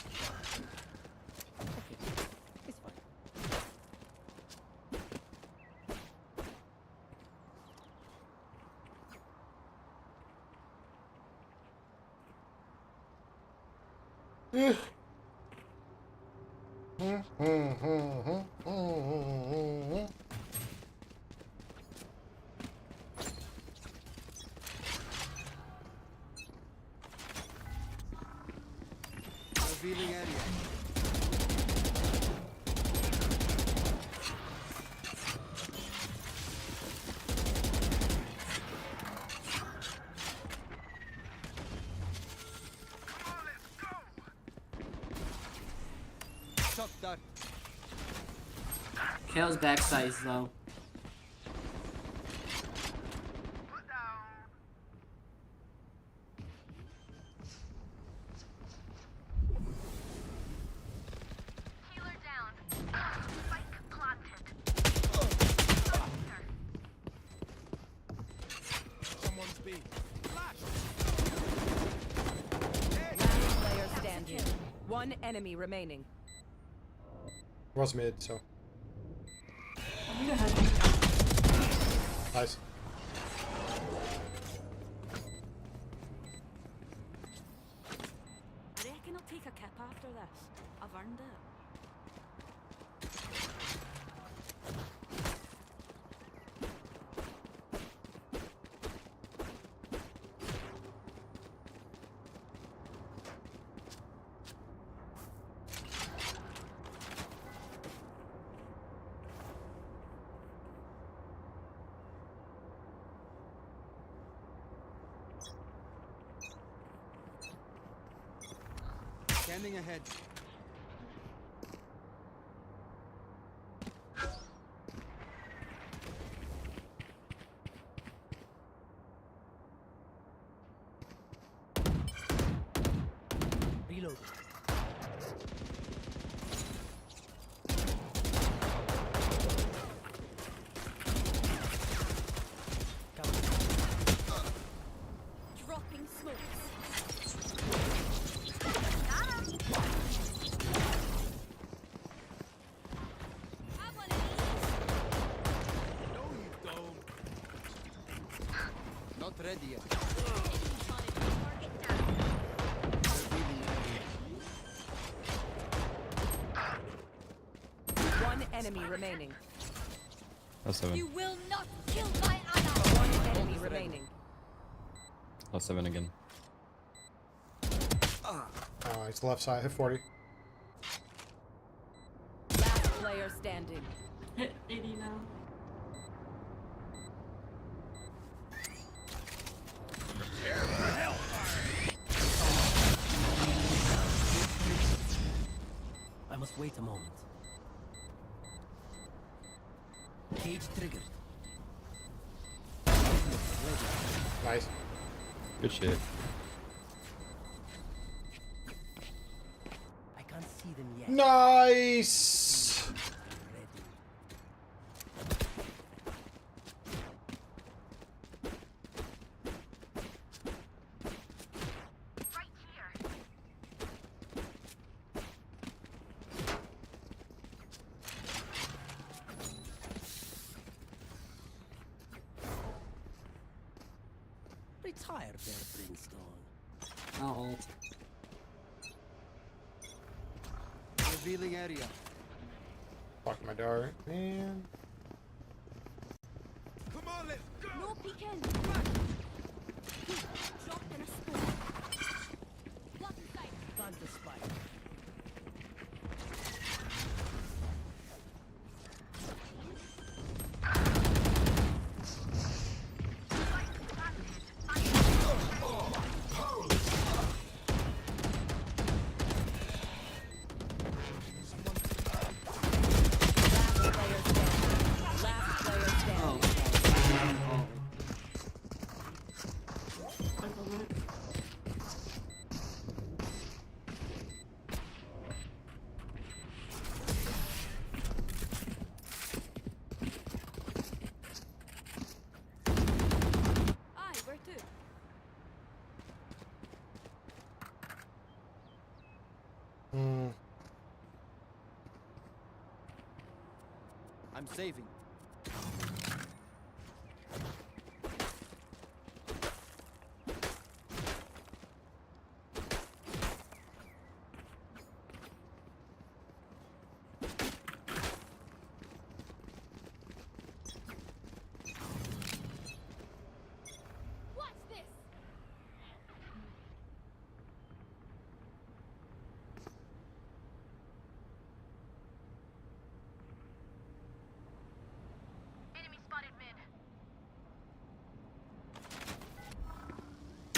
[SPEAKER 4] It's fine.
[SPEAKER 3] Revealing area.
[SPEAKER 6] Shock dart.
[SPEAKER 10] KO's backside is low.
[SPEAKER 3] Someone's B.
[SPEAKER 2] Last player standing. One enemy remaining.
[SPEAKER 1] Was mid, so
[SPEAKER 11] I need a head.
[SPEAKER 1] nice.
[SPEAKER 5] I reckon I'll take a kip after this. I've earned it.
[SPEAKER 6] Scanning ahead.
[SPEAKER 4] Reload.
[SPEAKER 5] Dropping smokes. Have one of these.
[SPEAKER 6] No, you don't. Not ready yet.
[SPEAKER 5] Target down.
[SPEAKER 2] One enemy remaining.
[SPEAKER 9] Last 7.
[SPEAKER 5] You will not kill my ally.
[SPEAKER 2] One enemy remaining.
[SPEAKER 9] Last 7 again.
[SPEAKER 1] It's left side, hit 40.
[SPEAKER 2] Last player standing.
[SPEAKER 11] Hit 80 now.
[SPEAKER 4] I must wait a moment. Cage triggered.
[SPEAKER 1] Nice.
[SPEAKER 9] Good shit.
[SPEAKER 4] I can't see them yet.
[SPEAKER 1] Nice.
[SPEAKER 4] Ready. Retire there, Brimstone.
[SPEAKER 10] No ult.
[SPEAKER 6] Revealing area.
[SPEAKER 1] Fuck my dart, man.
[SPEAKER 3] Come on, let's go.
[SPEAKER 5] No peeking. Dropped in a smoke. Blocking sight.
[SPEAKER 4] Plant the spike.
[SPEAKER 2] Last player standing.
[SPEAKER 10] Oh.
[SPEAKER 11] Like a minute.
[SPEAKER 5] Aye, where to?
[SPEAKER 1] Mm.
[SPEAKER 6] I'm saving.
[SPEAKER 5] What's this?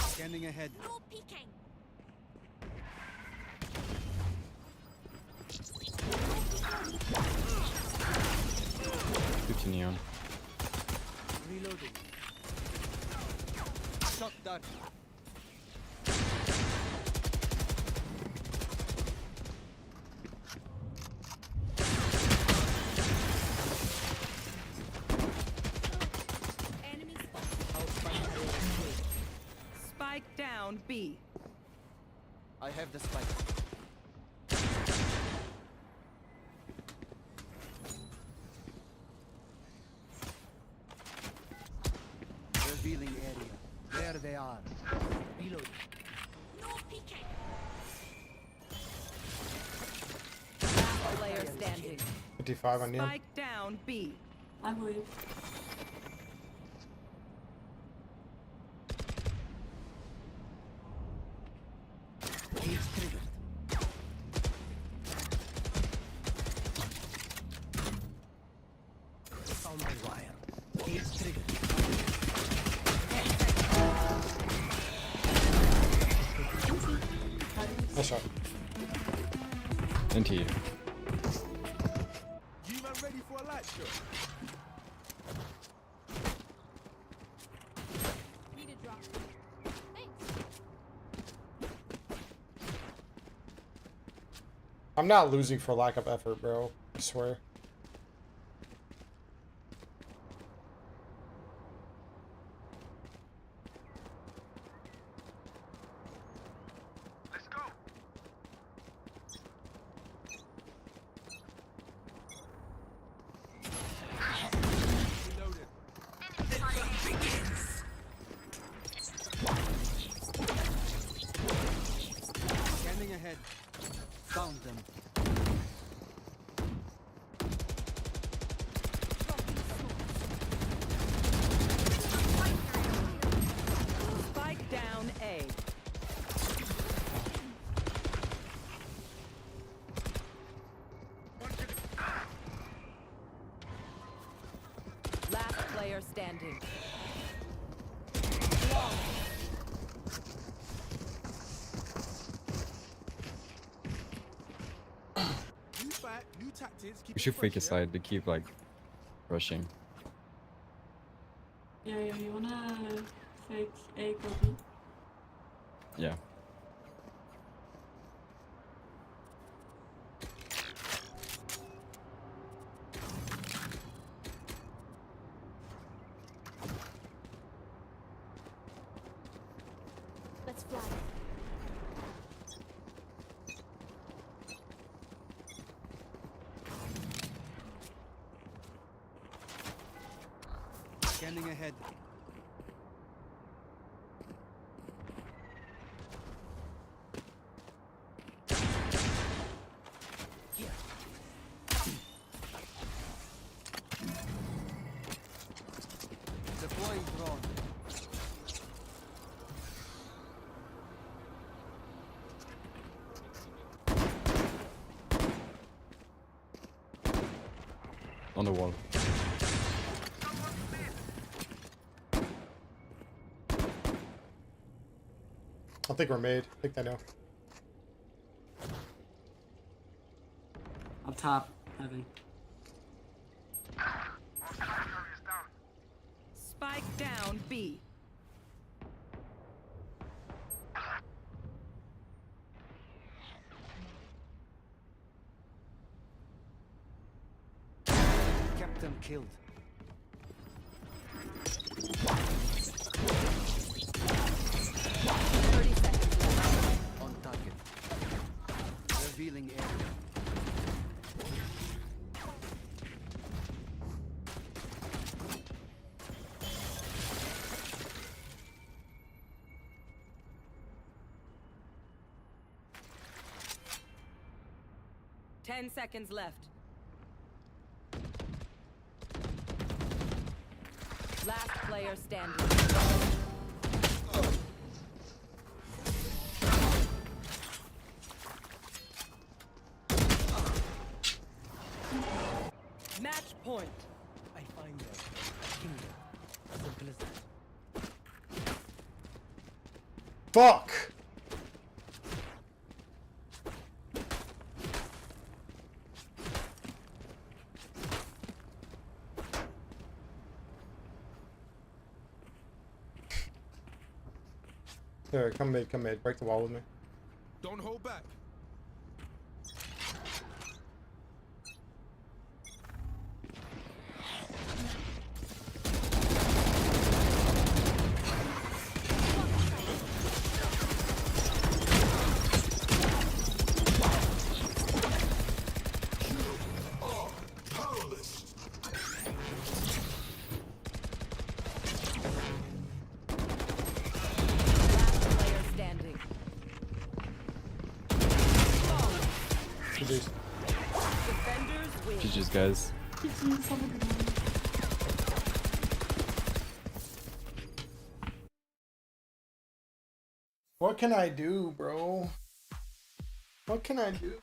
[SPEAKER 6] Scanning ahead.
[SPEAKER 5] No peeking.
[SPEAKER 9] Good to neon.
[SPEAKER 3] Reloading. Shot done.
[SPEAKER 5] Enemy spotted.
[SPEAKER 2] Spike down B.
[SPEAKER 3] I have the spike. Revealing area. There they are. Reload.
[SPEAKER 5] No peeking.
[SPEAKER 2] Last player standing.
[SPEAKER 1] 55 on neon.
[SPEAKER 2] Spike down B.
[SPEAKER 11] I believe.
[SPEAKER 3] Cage triggered. Found my wire. Cage triggered.
[SPEAKER 1] Nice shot.
[SPEAKER 9] Into you.
[SPEAKER 3] You man ready for a light shot?
[SPEAKER 5] Need a drop. Thanks.
[SPEAKER 1] I'm not losing for lack of effort, bro. I swear.
[SPEAKER 3] Scanning ahead. Found them.
[SPEAKER 2] Spike down A. Last player standing.
[SPEAKER 3] New fight, new tactics. Keep
[SPEAKER 9] We
[SPEAKER 3] it
[SPEAKER 9] should fake
[SPEAKER 3] fresh,
[SPEAKER 9] a side to keep like rushing.
[SPEAKER 11] Yeah, you wanna fake A copy?
[SPEAKER 9] Yeah.
[SPEAKER 5] Let's fly.
[SPEAKER 3] Scanning ahead. Deploying drone.
[SPEAKER 9] On the wall.
[SPEAKER 1] I think we're made. I think they know.
[SPEAKER 10] Up top, heavy.
[SPEAKER 2] Spike down B.
[SPEAKER 3] Kept them killed.
[SPEAKER 2] 30 seconds left.
[SPEAKER 3] On target. Revealing area.
[SPEAKER 2] Ten seconds left. Last player standing. Match point.
[SPEAKER 3] I find them. Kingdom. Simple as that.
[SPEAKER 1] Fuck! Here, come mid. Break the wall with me.
[SPEAKER 3] Don't hold back.
[SPEAKER 2] Player standing.
[SPEAKER 1] GG's.
[SPEAKER 2] Defenders win.
[SPEAKER 9] GG's, guys.
[SPEAKER 11] GG's, have a good one.
[SPEAKER 1] What can I do, bro? What can I do?